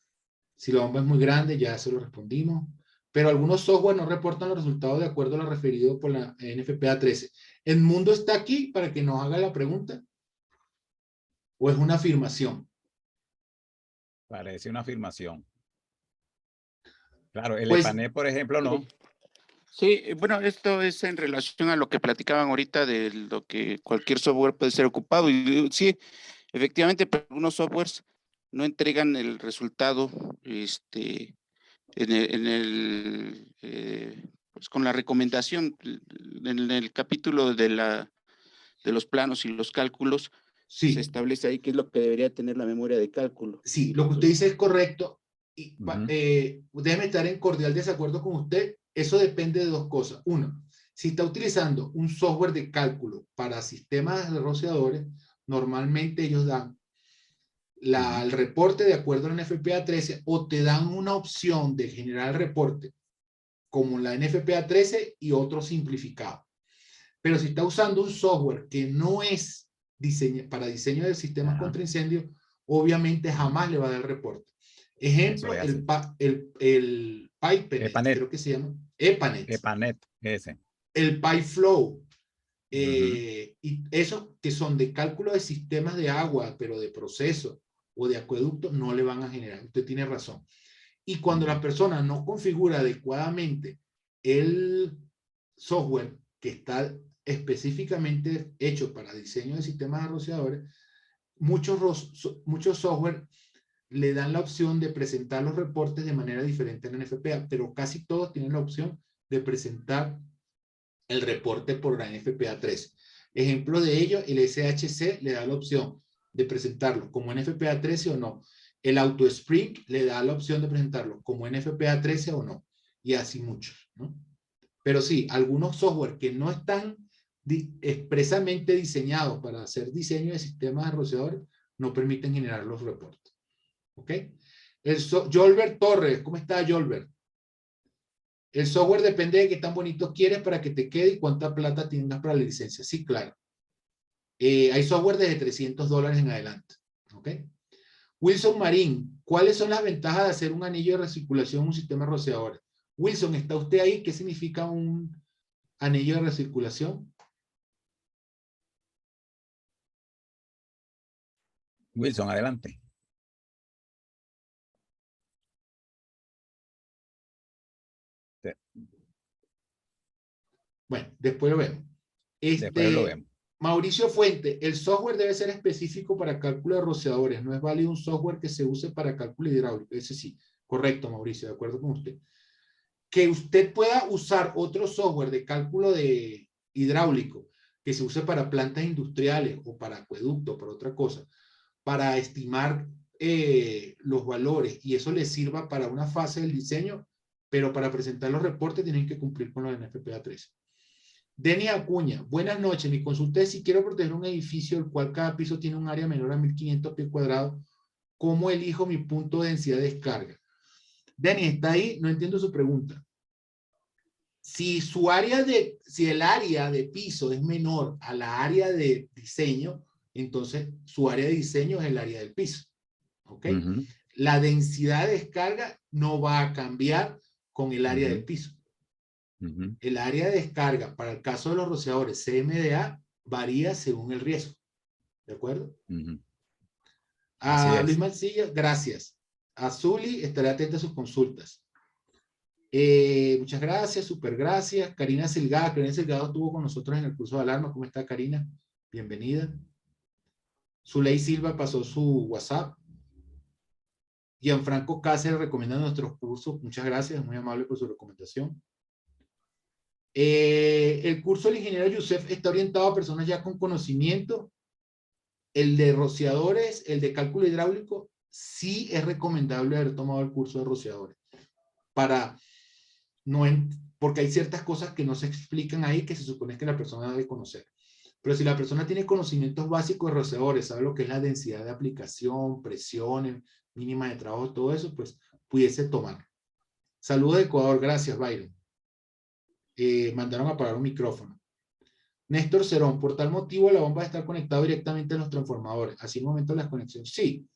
Si la bomba es muy grande, ya se lo respondimos. Pero algunos software no reportan los resultados de acuerdo a lo referido por la NFPA 13. ¿El mundo está aquí para que nos haga la pregunta? ¿O es una afirmación? Parece una afirmación. Claro, el Pues, EPANET, por ejemplo, no. Sí, bueno, esto es en relación a lo que platicaban ahorita de lo que cualquier software puede ser ocupado. Y sí, efectivamente, pero algunos softwares no entregan el resultado pues con la recomendación en el capítulo de los planos y los cálculos. sí. Se establece ahí qué es lo que debería tener la memoria de cálculo. Sí, lo que usted dice es correcto. Y, déjeme estar en cordial desacuerdo con usted. Eso depende de dos cosas. Uno, si está utilizando un software de cálculo para sistemas de rociadores, normalmente ellos dan el reporte de acuerdo a la NFPA 13 o te dan una opción de generar el reporte como la NFPA 13 y otro simplificado. Pero si está usando un software que no es para diseño de sistemas contra incendio, obviamente jamás le va a dar el reporte. Ejemplo, el PyPanet, creo que se llama. EPANET. EPANET, ese. El PyFlow. Y esos que son de cálculo de sistemas de agua, pero de proceso o de acueducto, no le van a generar. Usted tiene razón. Y cuando la persona no configura adecuadamente el software que está específicamente hecho para diseño de sistemas de rociadores, muchos software le dan la opción de presentar los reportes de manera diferente en la NFPA, pero casi todos tienen la opción de presentar el reporte por la NFPA 13. Ejemplo de ello, el SHC le da la opción de presentarlo como NFPA 13 o no. El AutoSpring le da la opción de presentarlo como NFPA 13 o no. Y así muchos, ¿no? Pero sí, algunos software que no están expresamente diseñados para hacer diseño de sistemas de rociadores no permiten generar los reportes. ¿Ok? Jolbert Torres, ¿cómo está Jolbert? El software depende de qué tan bonito quieres para que te quede y cuánta plata tengas para la licencia. Sí, claro. Hay software desde $300 en adelante. ¿Ok? Wilson Marín, ¿cuáles son las ventajas de hacer un anillo de recirculación en un sistema de rociadores? Wilson, ¿está usted ahí? ¿Qué significa un anillo de recirculación? Wilson, adelante. Bueno, después lo vemos. Después lo vemos. Mauricio Fuente, el software debe ser específico para cálculo de rociadores. No es válido un software que se use para cálculo hidráulico. Ese sí, correcto, Mauricio, de acuerdo con usted. Que usted pueda usar otro software de cálculo de hidráulico que se use para plantas industriales o para acueducto o para otra cosa, para estimar los valores y eso les sirva para una fase del diseño, pero para presentar los reportes tienen que cumplir con los NFPA 13. Deni Acuña, buenas noches. Mi consulta es si quiero proteger un edificio el cual cada piso tiene un área menor a 1500 pies cuadrados, ¿cómo elijo mi punto de densidad de descarga? Deni, ¿está ahí? No entiendo su pregunta. Si el área de piso es menor a la área de diseño, entonces su área de diseño es el área del piso. ¿Ok? La densidad de descarga no va a cambiar con el área del piso. El área de descarga para el caso de los rociadores CMDA varía según el riesgo. ¿De acuerdo? A Luis Mancilla, gracias. A Zuli, estaré atenta a sus consultas. Muchas gracias, súper gracias. Karina Silgado estuvo con nosotros en el curso de alarma. ¿Cómo está, Karina? Bienvenida. Zuley Silva pasó su WhatsApp. Gianfranco Cáceres recomienda nuestros cursos. Muchas gracias, muy amable por su recomendación. El curso del ingeniero Youssef está orientado a personas ya con conocimiento. El de rociadores, el de cálculo hidráulico, sí es recomendable haber tomado el curso de rociadores para no porque hay ciertas cosas que no se explican ahí que se supone que la persona debe conocer. Pero si la persona tiene conocimientos básicos de rociadores, sabe lo que es la densidad de aplicación, presiones, mínima de trabajo, todo eso, pues pudiese tomar. Saludos de Ecuador, gracias, Byron. Mandaron a apagar un micrófono. Néstor Cerón, por tal motivo la bomba va a estar conectada directamente a los transformadores. Así en el momento de las conexiones. Sí,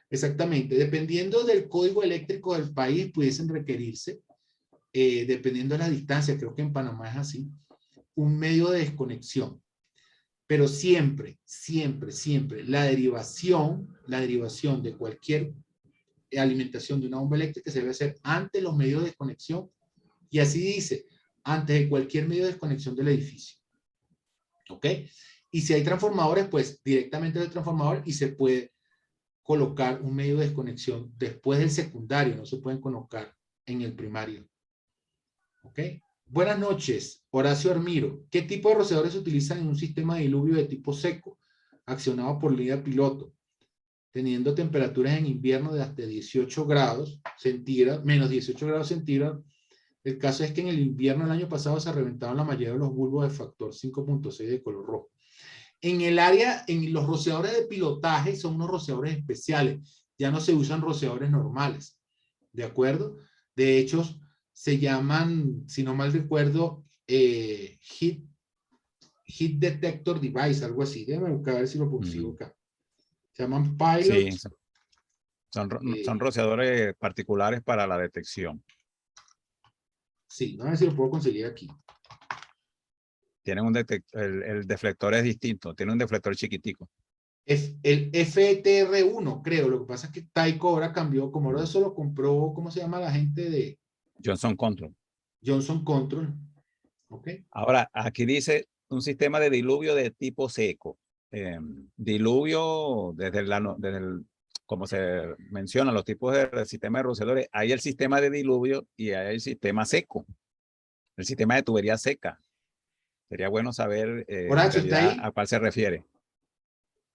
exactamente. Dependiendo del código eléctrico del país, pudiesen requerirse, dependiendo de la distancia, creo que en Panamá es así, un medio de desconexión. Pero siempre, siempre, siempre, la derivación de cualquier alimentación de una bomba eléctrica se debe hacer ante los medios de desconexión, y así dice, antes de cualquier medio de desconexión del edificio. ¿Ok? Y si hay transformadores, pues directamente del transformador, y se puede colocar un medio de desconexión después del secundario, no se pueden colocar en el primario. ¿Ok? Buenas noches, Horacio Armiro. ¿Qué tipo de rociadores se utilizan en un sistema de diluvio de tipo seco, accionado por línea piloto, teniendo temperaturas en invierno de hasta 18 grados centígrados, menos 18 grados centígrados? El caso es que en el invierno del año pasado se reventaron la mayoría de los bulbos de factor 5.6 de color rojo. En el área, en los rociadores de pilotaje son unos rociadores especiales. Ya no se usan rociadores normales. ¿De acuerdo? De hecho, se llaman, si no mal recuerdo, heat detector device, algo así. Déjame buscar a ver si lo consigo acá. Se llaman pilot. Sí, son rociadores particulares para la detección. Sí, a ver si lo puedo conseguir aquí. Tienen el deflector es distinto, tiene un deflector chiquitico. Es el FTR1, creo. Lo que pasa es que Tyco ahora cambió, como ahora eso lo compró, ¿cómo se llama la gente de Johnson Control? Johnson Control. ¿Ok? Ahora, aquí dice un sistema de diluvio de tipo seco. Diluvio, como se menciona, los tipos de sistema de rociadores, hay el sistema de diluvio y hay el sistema seco, el sistema de tubería seca. Sería bueno saber Horacio, ¿está ahí? a cuál se refiere.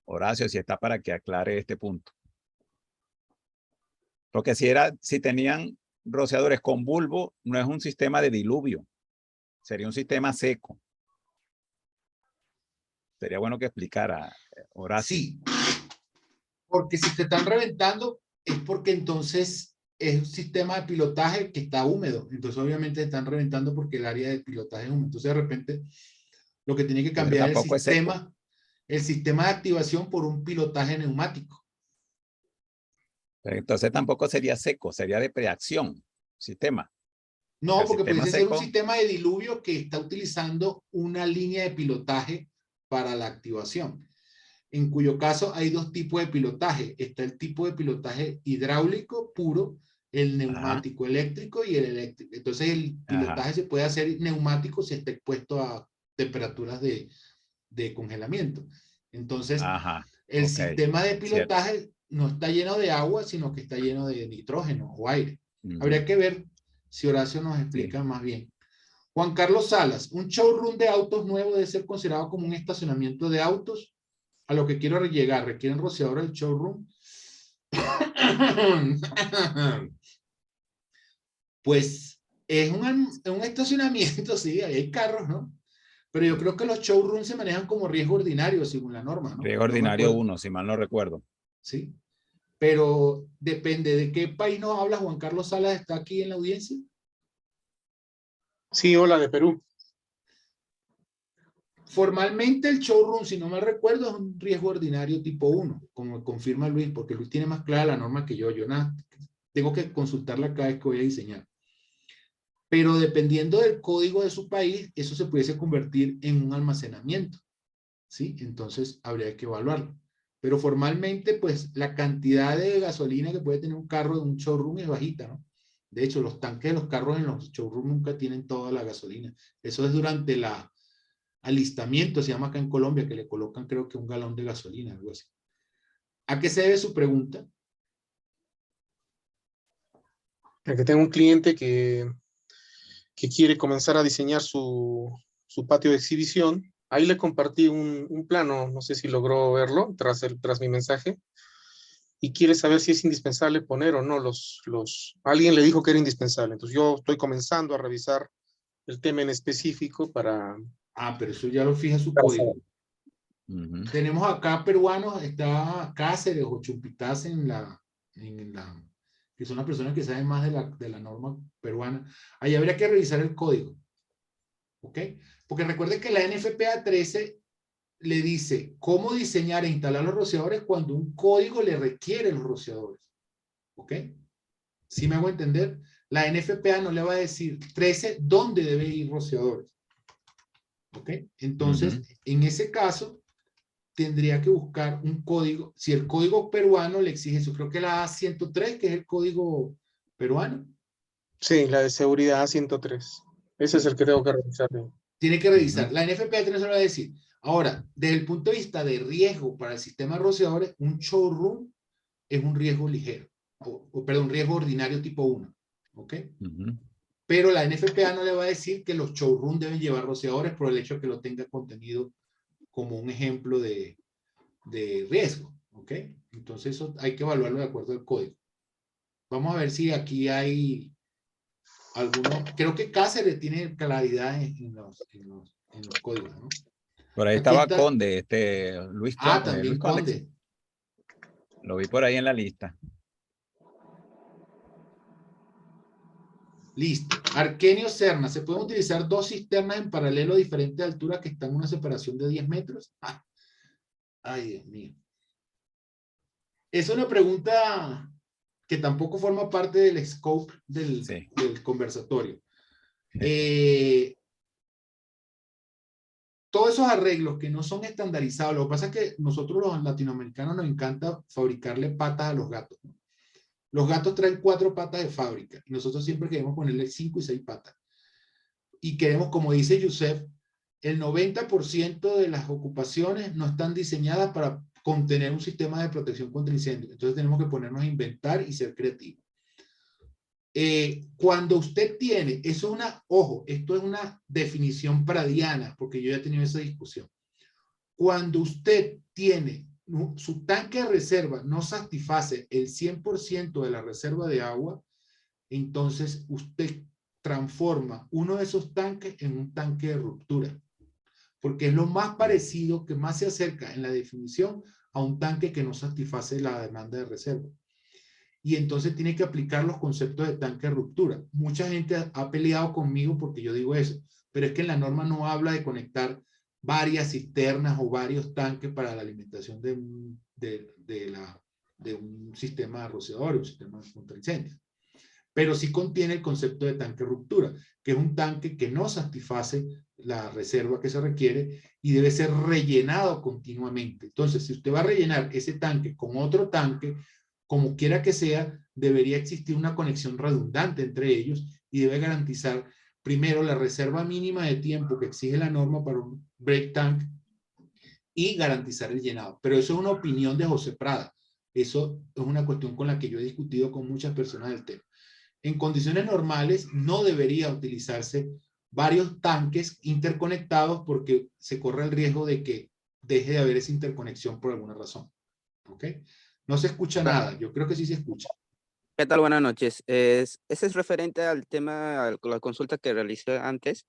Horacio, si está, para que aclare este punto. Porque si tenían rociadores con bulbo, no es un sistema de diluvio, sería un sistema seco. Sería bueno que explicara, Horacio. Sí, porque si te están reventando es porque entonces es un sistema de pilotaje que está húmedo. Entonces obviamente te están reventando porque el área de pilotaje es húmedo. Entonces de repente lo que tiene que cambiar es el sistema de activación por un pilotaje neumático. Pero entonces tampoco sería seco, sería de preacción, sistema. No, porque puede ser un sistema de diluvio que está utilizando una línea de pilotaje para la activación, en cuyo caso hay dos tipos de pilotaje. Está el tipo de pilotaje hidráulico puro, el neumático eléctrico y el eléctrico. Entonces el pilotaje se puede hacer neumático si está expuesto a temperaturas de congelamiento. Entonces el sistema de pilotaje no está lleno de agua, sino que está lleno de nitrógeno o aire. Habría que ver si Horacio nos explica más bien. Juan Carlos Salas, un showroom de autos nuevo debe ser considerado como un estacionamiento de autos. A lo que quiero llegar, ¿requieren rociadores del showroom? Pues es un estacionamiento, sí, ahí hay carros, ¿no? Pero yo creo que los showrooms se manejan como riesgo ordinario, según la norma, ¿no? Riesgo ordinario 1, si mal no recuerdo. Sí, pero depende de qué país nos habla. Juan Carlos Salas está aquí en la audiencia. Sí, hola, de Perú. Formalmente el showroom, si no mal recuerdo, es un riesgo ordinario tipo 1, como confirma Luis, porque Luis tiene más clara la norma que yo. Yo nada, tengo que consultarla cada vez que voy a diseñar. Pero dependiendo del código de su país, eso se pudiese convertir en un almacenamiento, ¿sí? Entonces habría que evaluarlo. Pero formalmente, pues la cantidad de gasolina que puede tener un carro en un showroom es bajita, ¿no? De hecho, los tanques de los carros en los showrooms nunca tienen toda la gasolina. Eso es durante el alistamiento, se llama acá en Colombia, que le colocan creo que un galón de gasolina, algo así. ¿A qué se debe su pregunta? Que tengo un cliente que quiere comenzar a diseñar su patio de exhibición. Ahí le compartí un plano, no sé si logró verlo tras mi mensaje, y quiere saber si es indispensable poner o no alguien le dijo que era indispensable, entonces yo estoy comenzando a revisar el tema en específico para... Ah, pero eso ya lo fija su para código. Ujú. Tenemos acá peruanos, está Cáceres o Chumpitaz que son las personas que saben más de la norma peruana. Ahí habría que revisar el código. ¿Ok? Porque recuerden que la NFPA 13 le dice cómo diseñar e instalar los rociadores cuando un código le requiere los rociadores. ¿Ok? ¿Sí me hago entender? La NFPA no le va a decir 13 dónde debe ir rociadores. ¿Ok? Entonces, en ese caso, tendría que buscar un código. Si el código peruano le exige eso, creo que la A103, que es el código peruano. Sí, la de seguridad A103. Ese es el que tengo que revisar. Tiene que revisar. La NFPA tiene solo a decir. Ahora, desde el punto de vista de riesgo para el sistema de rociadores, un showroom es un riesgo ligero, perdón, un riesgo ordinario tipo 1. ¿Ok? Pero la NFPA no le va a decir que los showrooms deben llevar rociadores por el hecho de que lo tenga contenido como un ejemplo de riesgo. ¿Ok? Entonces eso hay que evaluarlo de acuerdo al código. Vamos a ver si aquí hay alguno. Creo que Cáceres tiene claridad en los códigos, ¿no? Por ahí Aquí estaba está. Conde, Luis Conde. También Luis Conde. Conde. Lo vi por ahí en la lista. Listo. Arquenio Serna. ¿Se pueden utilizar dos cisternas en paralelo a diferentes alturas que están en una separación de 10 metros? Ay, Dios mío. Es una pregunta que tampoco forma parte del scope del conversatorio. Todos esos arreglos que no son estandarizados, lo que pasa es que nosotros los latinoamericanos nos encanta fabricarle patas a los gatos, ¿no? Los gatos traen 4 patas de fábrica y nosotros siempre queremos ponerle 5 y 6 patas. Y queremos, como dice Yusef, el 90% de las ocupaciones no están diseñadas para contener un sistema de protección contra incendios. Entonces tenemos que ponernos a inventar y ser creativos. Cuando usted tiene, eso es ojo, esto es una definición pradiana, porque yo ya he tenido esa discusión. Cuando usted tiene su tanque de reserva no satisface el 100% de la reserva de agua, entonces usted transforma uno de esos tanques en un tanque de ruptura, porque es lo más parecido, que más se acerca en la definición a un tanque que no satisface la demanda de reserva. Y entonces tiene que aplicar los conceptos de tanque de ruptura. Mucha gente ha peleado conmigo porque yo digo eso, pero es que en la norma no habla de conectar varias cisternas o varios tanques para la alimentación de un sistema rociador, un sistema contra incendios. Pero sí contiene el concepto de tanque de ruptura, que es un tanque que no satisface la reserva que se requiere y debe ser rellenado continuamente. Entonces, si usted va a rellenar ese tanque con otro tanque, como quiera que sea, debería existir una conexión redundante entre ellos y debe garantizar primero la reserva mínima de tiempo que exige la norma para un break tank y garantizar el llenado. Pero eso es una opinión de José Prada. Eso es una cuestión con la que yo he discutido con muchas personas del tema. En condiciones normales no debería utilizarse varios tanques interconectados porque se corre el riesgo de que deje de haber esa interconexión por alguna razón. ¿Ok? No se escucha nada. Yo creo que sí se escucha. ¿Qué tal? Buenas noches. Ese es referente al tema, a la consulta que realicé antes.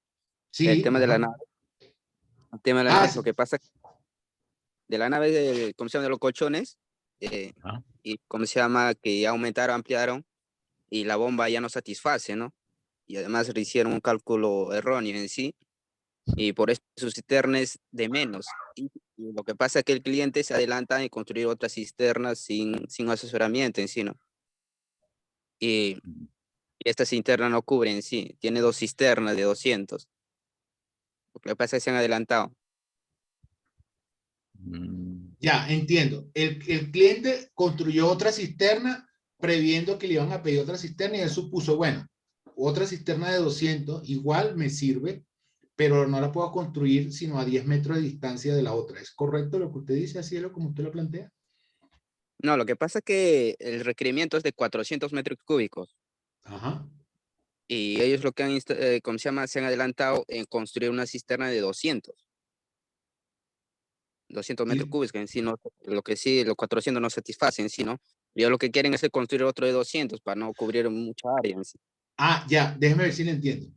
Sí. El tema de la nave. El tema de la nave. Sí. Lo que pasa de la nave, ¿cómo se llama? De los colchones. Y ¿cómo se llama? Que ya aumentaron, ampliaron. Y la bomba ya no satisface, ¿no? Y además le hicieron un cálculo erróneo en sí. Y por eso su cisterna es de menos. Y lo que pasa es que el cliente se adelanta en construir otras cisternas sin asesoramiento en sí, ¿no? Y esta cisterna no cubre en sí. Tiene 2 cisternas de 200. Lo que pasa es que se han adelantado. Ya, entiendo. El cliente construyó otra cisterna previendo que le iban a pedir otra cisterna y él supuso, bueno, otra cisterna de 200 igual me sirve, pero no la puedo construir sino a 10 metros de distancia de la otra. ¿Es correcto lo que usted dice, así es como usted lo plantea? No, lo que pasa es que el requerimiento es de 400 metros cúbicos. Ajá. Y ellos lo que han, ¿cómo se llama? Se han adelantado en construir una cisterna de 200 metros cúbicos, que en sí no, lo que sí, los 400 no satisfacen, sí, ¿no? Ellos lo que quieren es construir otro de 200 para no cubrir mucha área en sí. Ya, déjeme ver si le entiendo.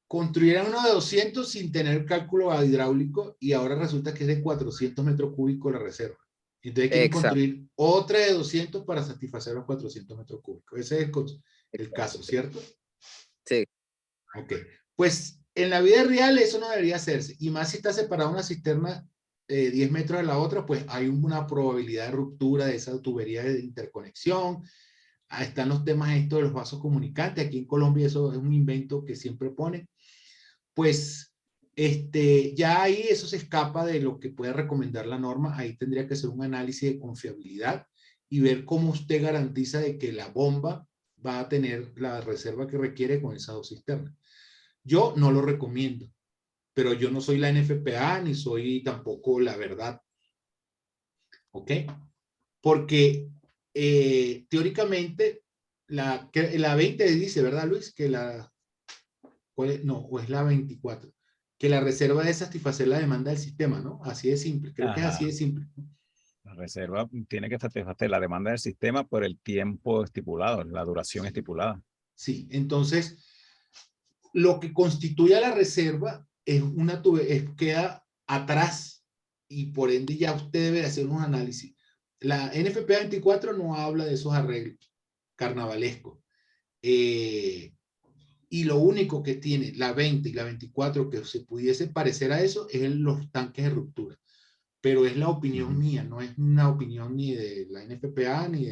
construyeran uno de 200 sin tener cálculo hidráulico y ahora resulta que es de 400 metros cúbicos la reserva. Entonces quieren construir otra de 200 para satisfacer los 400 metros cúbicos. Ese es el caso, ¿cierto? Sí. Ok. Pues en la vida real eso no debería hacerse. Y más si está separada una cisterna 10 metros de la otra, pues hay una probabilidad de ruptura de esa tubería de interconexión. Ahí están los temas estos de los vasos comunicantes. Aquí en Colombia eso es un invento que siempre ponen. Pues ya ahí eso se escapa de lo que puede recomendar la norma. Ahí tendría que hacer un análisis de confiabilidad y ver cómo usted garantiza de que la bomba va a tener la reserva que requiere con esas 2 cisternas. Yo no lo recomiendo, pero yo no soy la NFPA ni soy tampoco la verdad. ¿Ok? Porque teóricamente la 20 dice, ¿verdad, Luis? Que la... No, o es la 24. Que la reserva es satisfacer la demanda del sistema, ¿no? Así de simple. Creo que es así de simple. La reserva tiene que satisfacer la demanda del sistema por el tiempo estipulado, la duración estipulada. Sí, entonces lo que constituye a la reserva es queda atrás y por ende ya usted debe hacer un análisis. La NFPA 24 no habla de esos arreglos carnavalescos. Y lo único que tiene la 20 y la 24 que se pudiese parecer a eso es los tanques de ruptura. Pero es la opinión mía, no es una opinión ni de la NFPA ni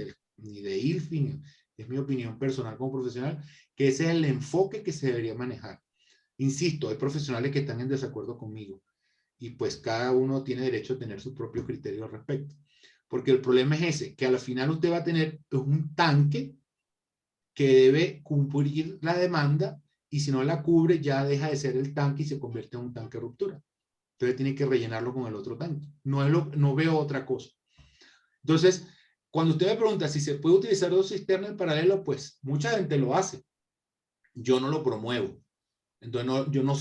de ILFI, es mi opinión personal como profesional, que ese es el enfoque que se debería manejar. Insisto, hay profesionales que están en desacuerdo conmigo y pues cada uno tiene derecho a tener su propio criterio al respecto. Porque el problema es ese, que al final usted va a tener un tanque que debe cubrir la demanda y si no la cubre ya deja de ser el tanque y se convierte en un tanque de ruptura. Entonces tiene que rellenarlo con el otro tanque. No veo otra cosa. Entonces, cuando usted me pregunta si se puede utilizar 2 cisternas en paralelo, pues mucha gente lo hace. Yo no lo promuevo. Entonces yo no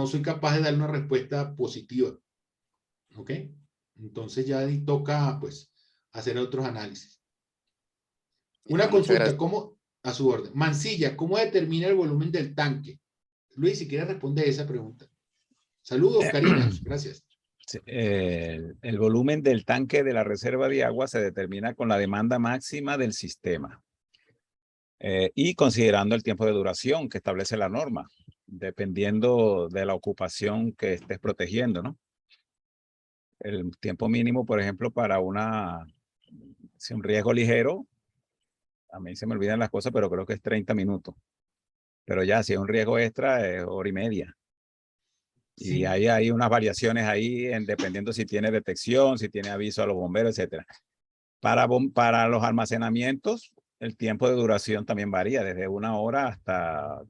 soy capaz de dar una respuesta positiva. ¿Ok? Entonces ya ahí toca pues hacer otros análisis. Una consulta, ¿cómo? A su orden. Mancilla, ¿cómo determina el volumen del tanque? Luis, si quieres responder esa pregunta. Saludos, Karina. Gracias. El volumen del tanque de la reserva de agua se determina con la demanda máxima del sistema y considerando el tiempo de duración que establece la norma, dependiendo de la ocupación que estés protegiendo, ¿no? El tiempo mínimo, por ejemplo, para un riesgo ligero, a mí se me olvidan las cosas, pero creo que es 30 minutos. Pero ya, si es un riesgo extra, es 1 hora y media. Sí. Y hay unas variaciones ahí, dependiendo si tiene detección, si tiene aviso a los bomberos, etc. Para los almacenamientos, el tiempo de duración también varía, desde 1 hora hasta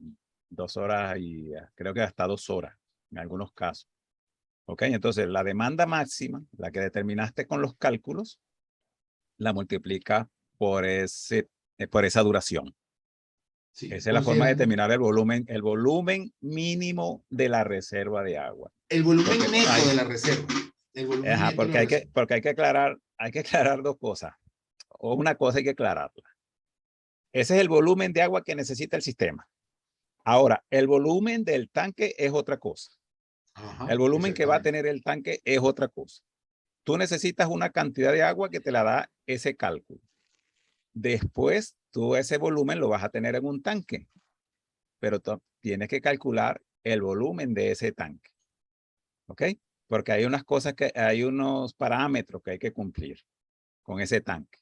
2 horas y creo que hasta 2 horas, en algunos casos. ¿Ok? Entonces, la demanda máxima, la que determinaste con los cálculos, la multiplica por esa duración. Sí, esa es la forma de determinar el volumen mínimo de la reserva de agua. El volumen neto de la reserva. Porque hay que aclarar 2 cosas. O una cosa hay que aclararla. Ese es el volumen de agua que necesita el sistema. Ahora, el volumen del tanque es otra cosa. Ajá, el volumen que va a tener el tanque es otra cosa. Tú necesitas una cantidad de agua que te la da ese cálculo. Después, tú ese volumen lo vas a tener en un tanque, pero tienes que calcular el volumen de ese tanque. ¿Ok? Porque hay unos parámetros que hay que cumplir con ese tanque.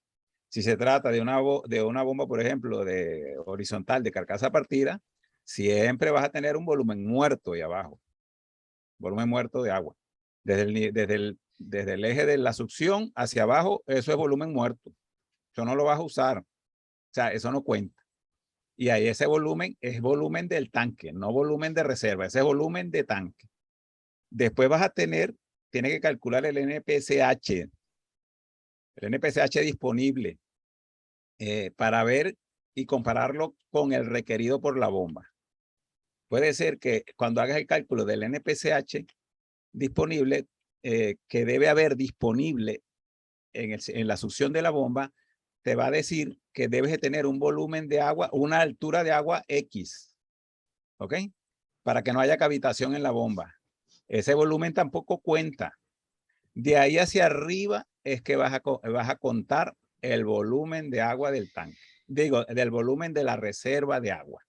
Si se trata de una bomba, por ejemplo, de horizontal de carcasa partida, siempre vas a tener un volumen muerto ahí abajo. Volumen muerto de agua. Desde el eje de la succión hacia abajo, eso es volumen muerto. Eso no lo vas a usar. O sea, eso no cuenta. Y ahí ese volumen es volumen del tanque, no volumen de reserva. Ese es volumen de tanque. Después tiene que calcular el NPSH. El NPSH disponible para ver y compararlo con el requerido por la bomba. Puede ser que cuando hagas el cálculo del NPSH disponible, que debe haber disponible en la succión de la bomba, te va a decir que debes de tener un volumen de agua, una altura de agua X. ¿Ok? para que no haya cavitación en la bomba. Ese volumen tampoco cuenta. De ahí hacia arriba es que vas a contar el volumen de agua del tanque. Digo, del volumen de la reserva de agua.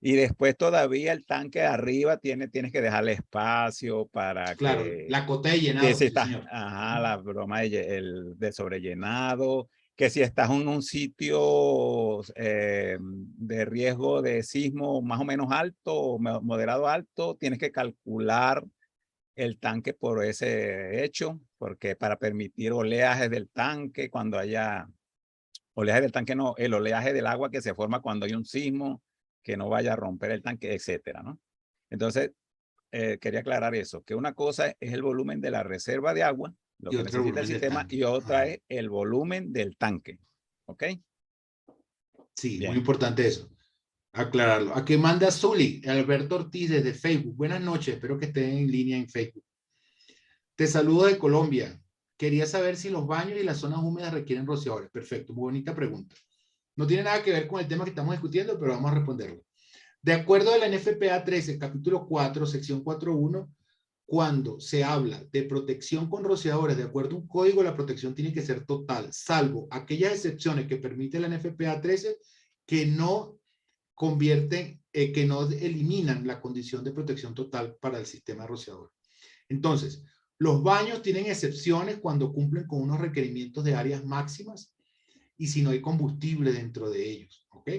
Y después todavía el tanque de arriba tienes que dejarle espacio para claro, que... la cota de llenado, que si sí, estás, señor. ajá, la broma de sobrellenado, que si estás en un sitio de riesgo de sismo más o menos alto o moderado alto, tienes que calcular el tanque por ese hecho, porque para permitir oleajes del tanque, cuando haya oleaje del tanque, no, el oleaje del agua que se forma cuando hay un sismo, que no vaya a romper el tanque, etcétera, ¿no? Entonces, quería aclarar eso, que una cosa es el volumen de la reserva de agua, lo que necesita el sistema, y otra es el volumen del tanque, ¿ok? Sí, Bien. muy importante eso, aclararlo. ¿A qué manda Zuli? Alberto Ortiz desde Facebook. Buenas noches, espero que estén en línea en Facebook. Te saludo de Colombia. Quería saber si los baños y las zonas húmedas requieren rociadores. Perfecto, muy bonita pregunta. No tiene nada que ver con el tema que estamos discutiendo, pero vamos a responderlo. De acuerdo a la NFPA 13, capítulo 4, sección 4.1, cuando se habla de protección con rociadores, de acuerdo a un código, la protección tiene que ser total, salvo aquellas excepciones que permite la NFPA 13 que no convierten, que no eliminan la condición de protección total para el sistema rociador. Entonces, los baños tienen excepciones cuando cumplen con unos requerimientos de áreas máximas y si no hay combustible dentro de ellos, ¿ok?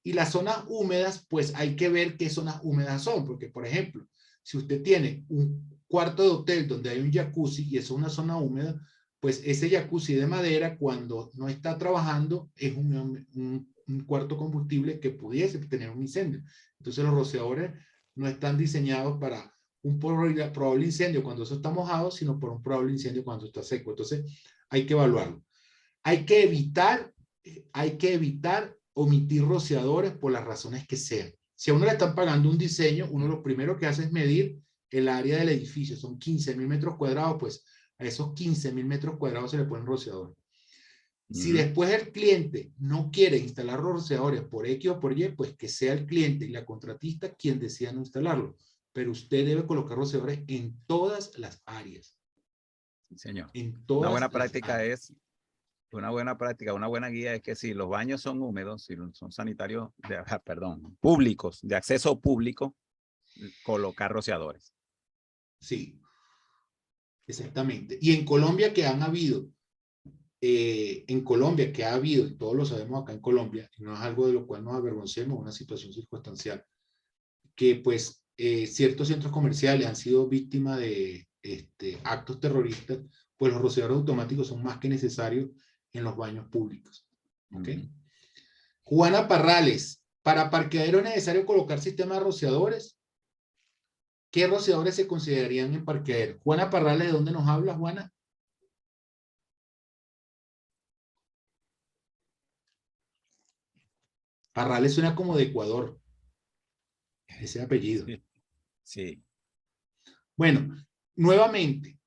Y las zonas húmedas, pues hay que ver qué zonas húmedas son, porque por ejemplo, si usted tiene un cuarto de hotel donde hay un jacuzzi y eso es una zona húmeda, pues ese jacuzzi de madera cuando no está trabajando es un cuarto combustible que pudiese tener un incendio. Entonces los rociadores no están diseñados para un probable incendio cuando eso está mojado, sino por un probable incendio cuando está seco. Entonces hay que evaluarlo. Hay que evitar omitir rociadores por las razones que sean. Si a uno le están pagando un diseño, uno lo primero que hace es medir el área del edificio. Son 15.000 metros cuadrados, pues a esos 15.000 metros cuadrados se le ponen rociadores. Si después el cliente no quiere instalar rociadores por X o por Y, pues que sea el cliente y la contratista quien decida no instalarlo. Pero usted debe colocar rociadores en todas las áreas. Señor. En todas una buena las práctica áreas. una buena guía es que si los baños son húmedos, si son sanitarios, públicos, de acceso público, colocar rociadores. Sí, exactamente. Y en Colombia que han habido, y todos lo sabemos acá en Colombia, y no es algo de lo cual nos avergoncemos, una situación circunstancial, que pues ciertos centros comerciales han sido víctimas de actos terroristas, pues los rociadores automáticos son más que necesarios en los baños públicos. ¿Okay? Juana Parrales, para parqueadero es necesario colocar sistema de rociadores. ¿Qué rociadores se considerarían en parqueadero? Juana Parrales, ¿de dónde nos habla, Juana? Parrales suena como de Ecuador. Ese apellido. Sí. Bueno, nuevamente,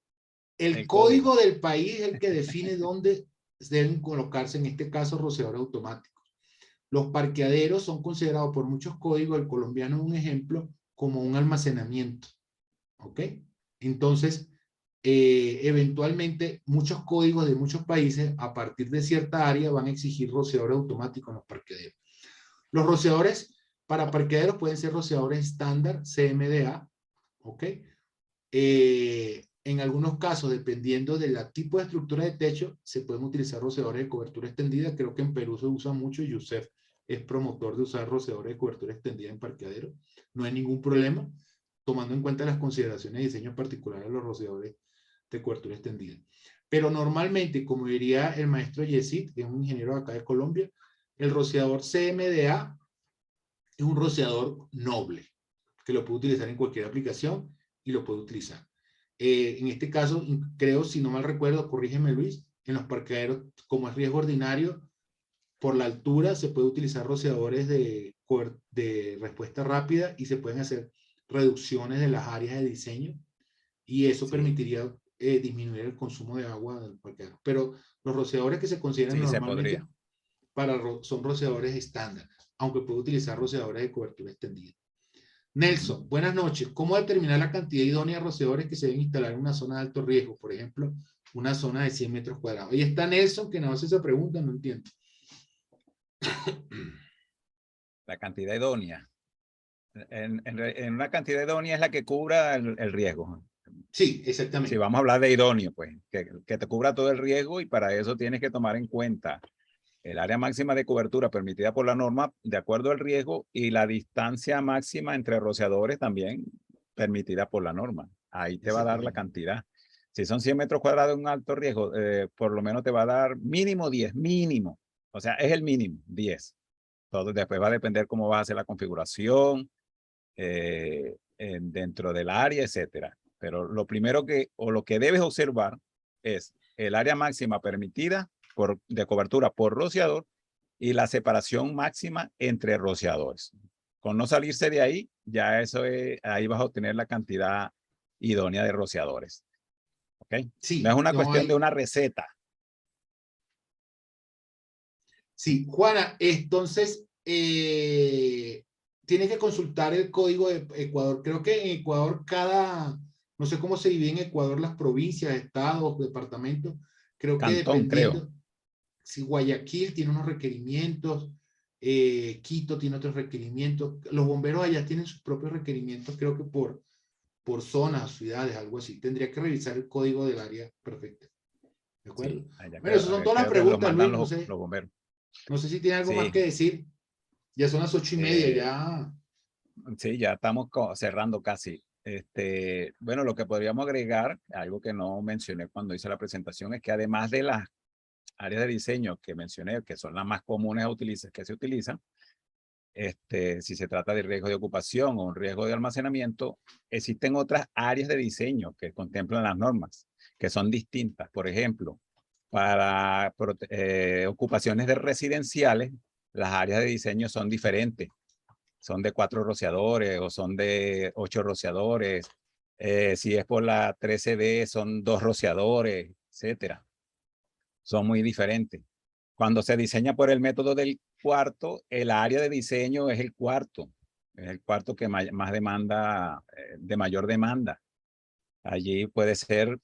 el código del país es el que define dónde deben colocarse, en este caso, rociadores automáticos. Los parqueaderos son considerados por muchos códigos, el colombiano es un ejemplo, como un almacenamiento. ¿Ok? Entonces, eventualmente, muchos códigos de muchos países, a partir de cierta área, van a exigir rociadores automáticos en los parqueaderos. Los rociadores para parqueaderos pueden ser rociadores estándar, CMDA, ¿ok? En algunos casos, dependiendo del tipo de estructura de techo, se pueden utilizar rociadores de cobertura extendida. Creo que en Perú se usa mucho y Yusef es promotor de usar rociadores de cobertura extendida en parqueadero. No hay ningún problema, tomando en cuenta las consideraciones de diseño particulares de los rociadores de cobertura extendida. Pero normalmente, como diría el maestro Yesid, que es un ingeniero acá de Colombia, el rociador CMDA es un rociador noble, que lo puede utilizar en cualquier aplicación y lo puede utilizar. En este caso, creo, si no mal recuerdo, corrígeme Luis, en los parqueaderos, como es riesgo ordinario, por la altura se puede utilizar rociadores de respuesta rápida y se pueden hacer reducciones de las áreas de diseño y eso permitiría disminuir el consumo de agua del parqueadero. Pero los rociadores que se consideran normalmente son rociadores estándar, aunque puede utilizar rociadores de cobertura extendida. Nelson, buenas noches. ¿Cómo determinar la cantidad idónea de rociadores que se deben instalar en una zona de alto riesgo? Por ejemplo, una zona de 100 metros cuadrados. Ahí está Nelson, que nos hace esa pregunta, no entiendo. La cantidad idónea. En una cantidad idónea es la que cubra el riesgo. Sí, exactamente. Si vamos a hablar de idóneo, pues, que te cubra todo el riesgo, y para eso tienes que tomar en cuenta el área máxima de cobertura permitida por la norma de acuerdo al riesgo y la distancia máxima entre rociadores también permitida por la norma. Ahí te va a dar la cantidad. Si son 100 metros cuadrados en un alto riesgo, por lo menos te va a dar mínimo 10, mínimo. O sea, es el mínimo, 10. Todo después va a depender cómo va a ser la configuración dentro del área, etcétera. Pero lo primero lo que debes observar es el área máxima permitida de cobertura por rociador y la separación máxima entre rociadores. Con no salirse de ahí, ya ahí vas a obtener la cantidad idónea de rociadores. ¿Ok? Sí, no es una cuestión de una receta. Sí, Juana, entonces tienes que consultar el código de Ecuador. Creo que en Ecuador no sé cómo se divide en Ecuador las provincias, estados, departamentos. Creo que Cantón, dependiendo, creo. Si Guayaquil tiene unos requerimientos, Quito tiene otros requerimientos. Los bomberos allá tienen sus propios requerimientos, creo que por zonas, ciudades, algo así. Tendría que revisar el código del área perfecta. ¿De acuerdo? Sí, Bueno, esas son todas las preguntas, Luis. No sé. Los bomberos. No sé si tiene algo más que decir. Ya son las 8:30, ya. Sí, ya estamos cerrando casi. Bueno, lo que podríamos agregar, algo que no mencioné cuando hice la presentación, es que además de las áreas de diseño que mencioné, que son las más comunes que se utilizan, si se trata de riesgo de ocupación o un riesgo de almacenamiento, existen otras áreas de diseño que contemplan las normas, que son distintas. Por ejemplo, para ocupaciones de residenciales, las áreas de diseño son diferentes. Son de 4 rociadores o son de 8 rociadores. Si es por la 13D, son 2 rociadores, etcétera. Son muy diferentes. Cuando se diseña por el método del cuarto, el área de diseño es el cuarto. Es el cuarto que más demanda, de mayor demanda. Allí puede ser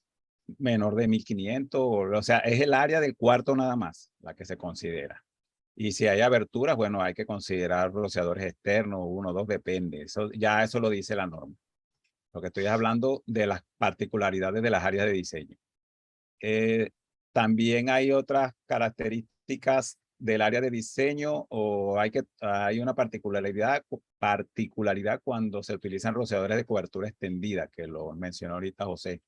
menor de 1500, o sea, es el área del cuarto nada más, la que se considera. Y si hay aberturas, bueno, hay que considerar rociadores externos, 1 o 2, depende. Eso lo dice la norma. Lo que estoy hablando de las particularidades de las áreas de diseño. También hay otras características del área de diseño, o hay una particularidad cuando se utilizan rociadores de cobertura extendida, que lo mencionó ahorita José.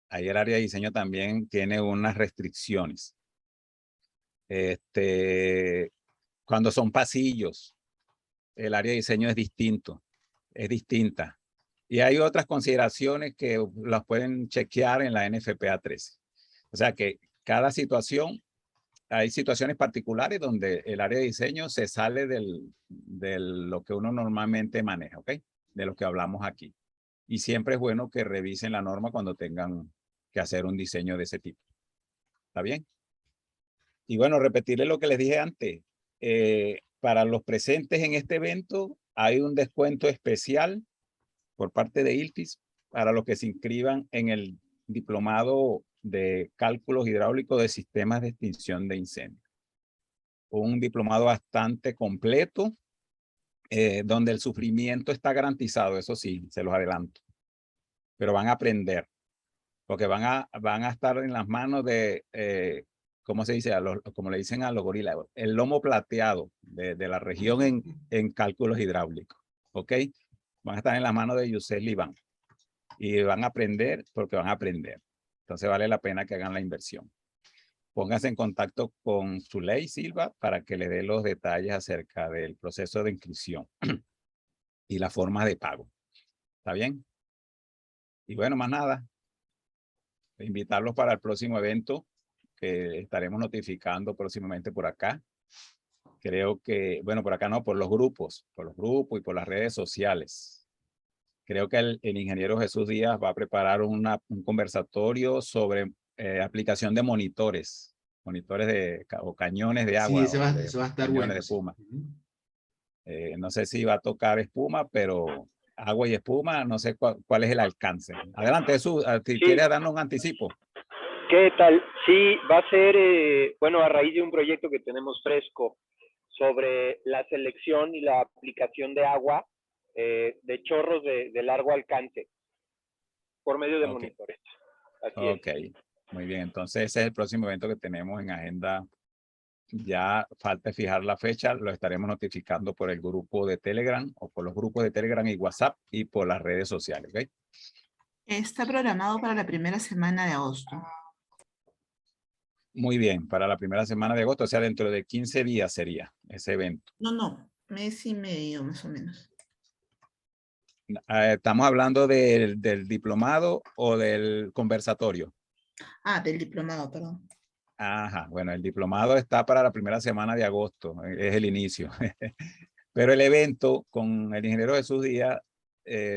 Ahí el área de diseño también tiene unas restricciones. Cuando son pasillos, el área de diseño es distinta. Y hay otras consideraciones que las pueden chequear en la NFPA 13. O sea que cada situación, hay situaciones particulares donde el área de diseño se sale de lo que uno normalmente maneja, ¿ok? De lo que hablamos aquí. Y siempre es bueno que revisen la norma cuando tengan que hacer un diseño de ese tipo. ¿Está bien? Y bueno, repetirle lo que les dije antes. Para los presentes en este evento hay un descuento especial por parte de ILFIS para los que se inscriban en el diplomado de cálculos hidráulicos de sistemas de extinción de incendios. Un diplomado bastante completo, donde el sufrimiento está garantizado, eso sí, se los adelanto. Pero van a aprender, porque van a estar en las manos de, ¿cómo se dice? Como le dicen a los gorilas, el lomo plateado de la región en cálculos hidráulicos, ¿ok? Van a estar en las manos de Yusef Libán. Y van a aprender porque van a aprender. Entonces vale la pena que hagan la inversión. Pónganse en contacto con Zuley Silva para que le dé los detalles acerca del proceso de inscripción y las formas de pago. ¿Está bien? Y bueno, más nada. Invitarlos para el próximo evento que estaremos notificando próximamente por acá. Creo que, bueno, por acá no, por los grupos y por las redes sociales. Creo que el ingeniero Jesús Díaz va a preparar un conversatorio sobre aplicación de monitores o cañones de agua. Sí, ese va a estar cañones bueno. de Sí. espuma. No sé si va a tocar espuma, pero agua y espuma, no sé cuál es el alcance. Adelante, Jesús, si quieres darnos un anticipo. ¿Qué tal? Sí, va a ser, bueno, a raíz de un proyecto que tenemos fresco sobre la selección y la aplicación de agua de chorros de largo alcance por medio de monitores. Así es. Muy bien. Entonces ese es el próximo evento que tenemos en agenda. Ya falta fijar la fecha, lo estaremos notificando por el grupo de Telegram o por los grupos de Telegram y WhatsApp y por las redes sociales. ¿Okay? Está programado para la primera semana de agosto. Muy bien, para la primera semana de agosto, o sea, dentro de 15 días sería ese evento. No, mes y medio más o menos. ¿Estamos hablando del diplomado o del conversatorio? Ah, del diplomado, perdón. Ajá, bueno, el diplomado está para la primera semana de agosto, es el inicio. Pero el evento con el ingeniero Jesús Díaz,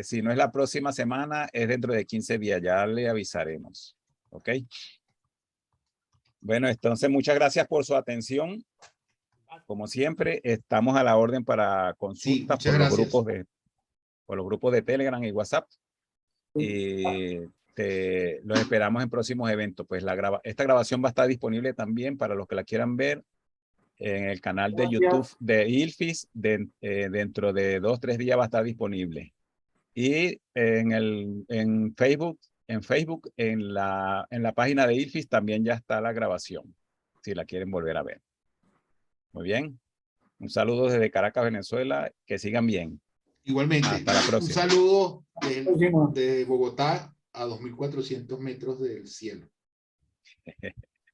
si no es la próxima semana, es dentro de 15 días, ya le avisaremos. ¿Ok? Bueno, entonces muchas gracias por su atención. Como siempre, estamos a la orden para consultas por los grupos de Telegram y WhatsApp. Y los esperamos en próximos eventos. Pues esta grabación va a estar disponible también para los que la quieran ver en el canal de YouTube de ILFIS. Dentro de 2 o 3 días va a estar disponible. Y en Facebook, en la página de ILFIS también ya está la grabación, si la quieren volver a ver. Muy bien. Un saludo desde Caracas, Venezuela. Que sigan bien. Igualmente. Hasta la próxima. Un saludo de Bogotá a 2.400 metros del cielo.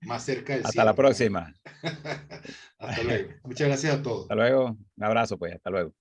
Más cerca del cielo. Hasta la próxima. Hasta luego. Muchas gracias a todos. Hasta luego. Un abrazo, pues. Hasta luego.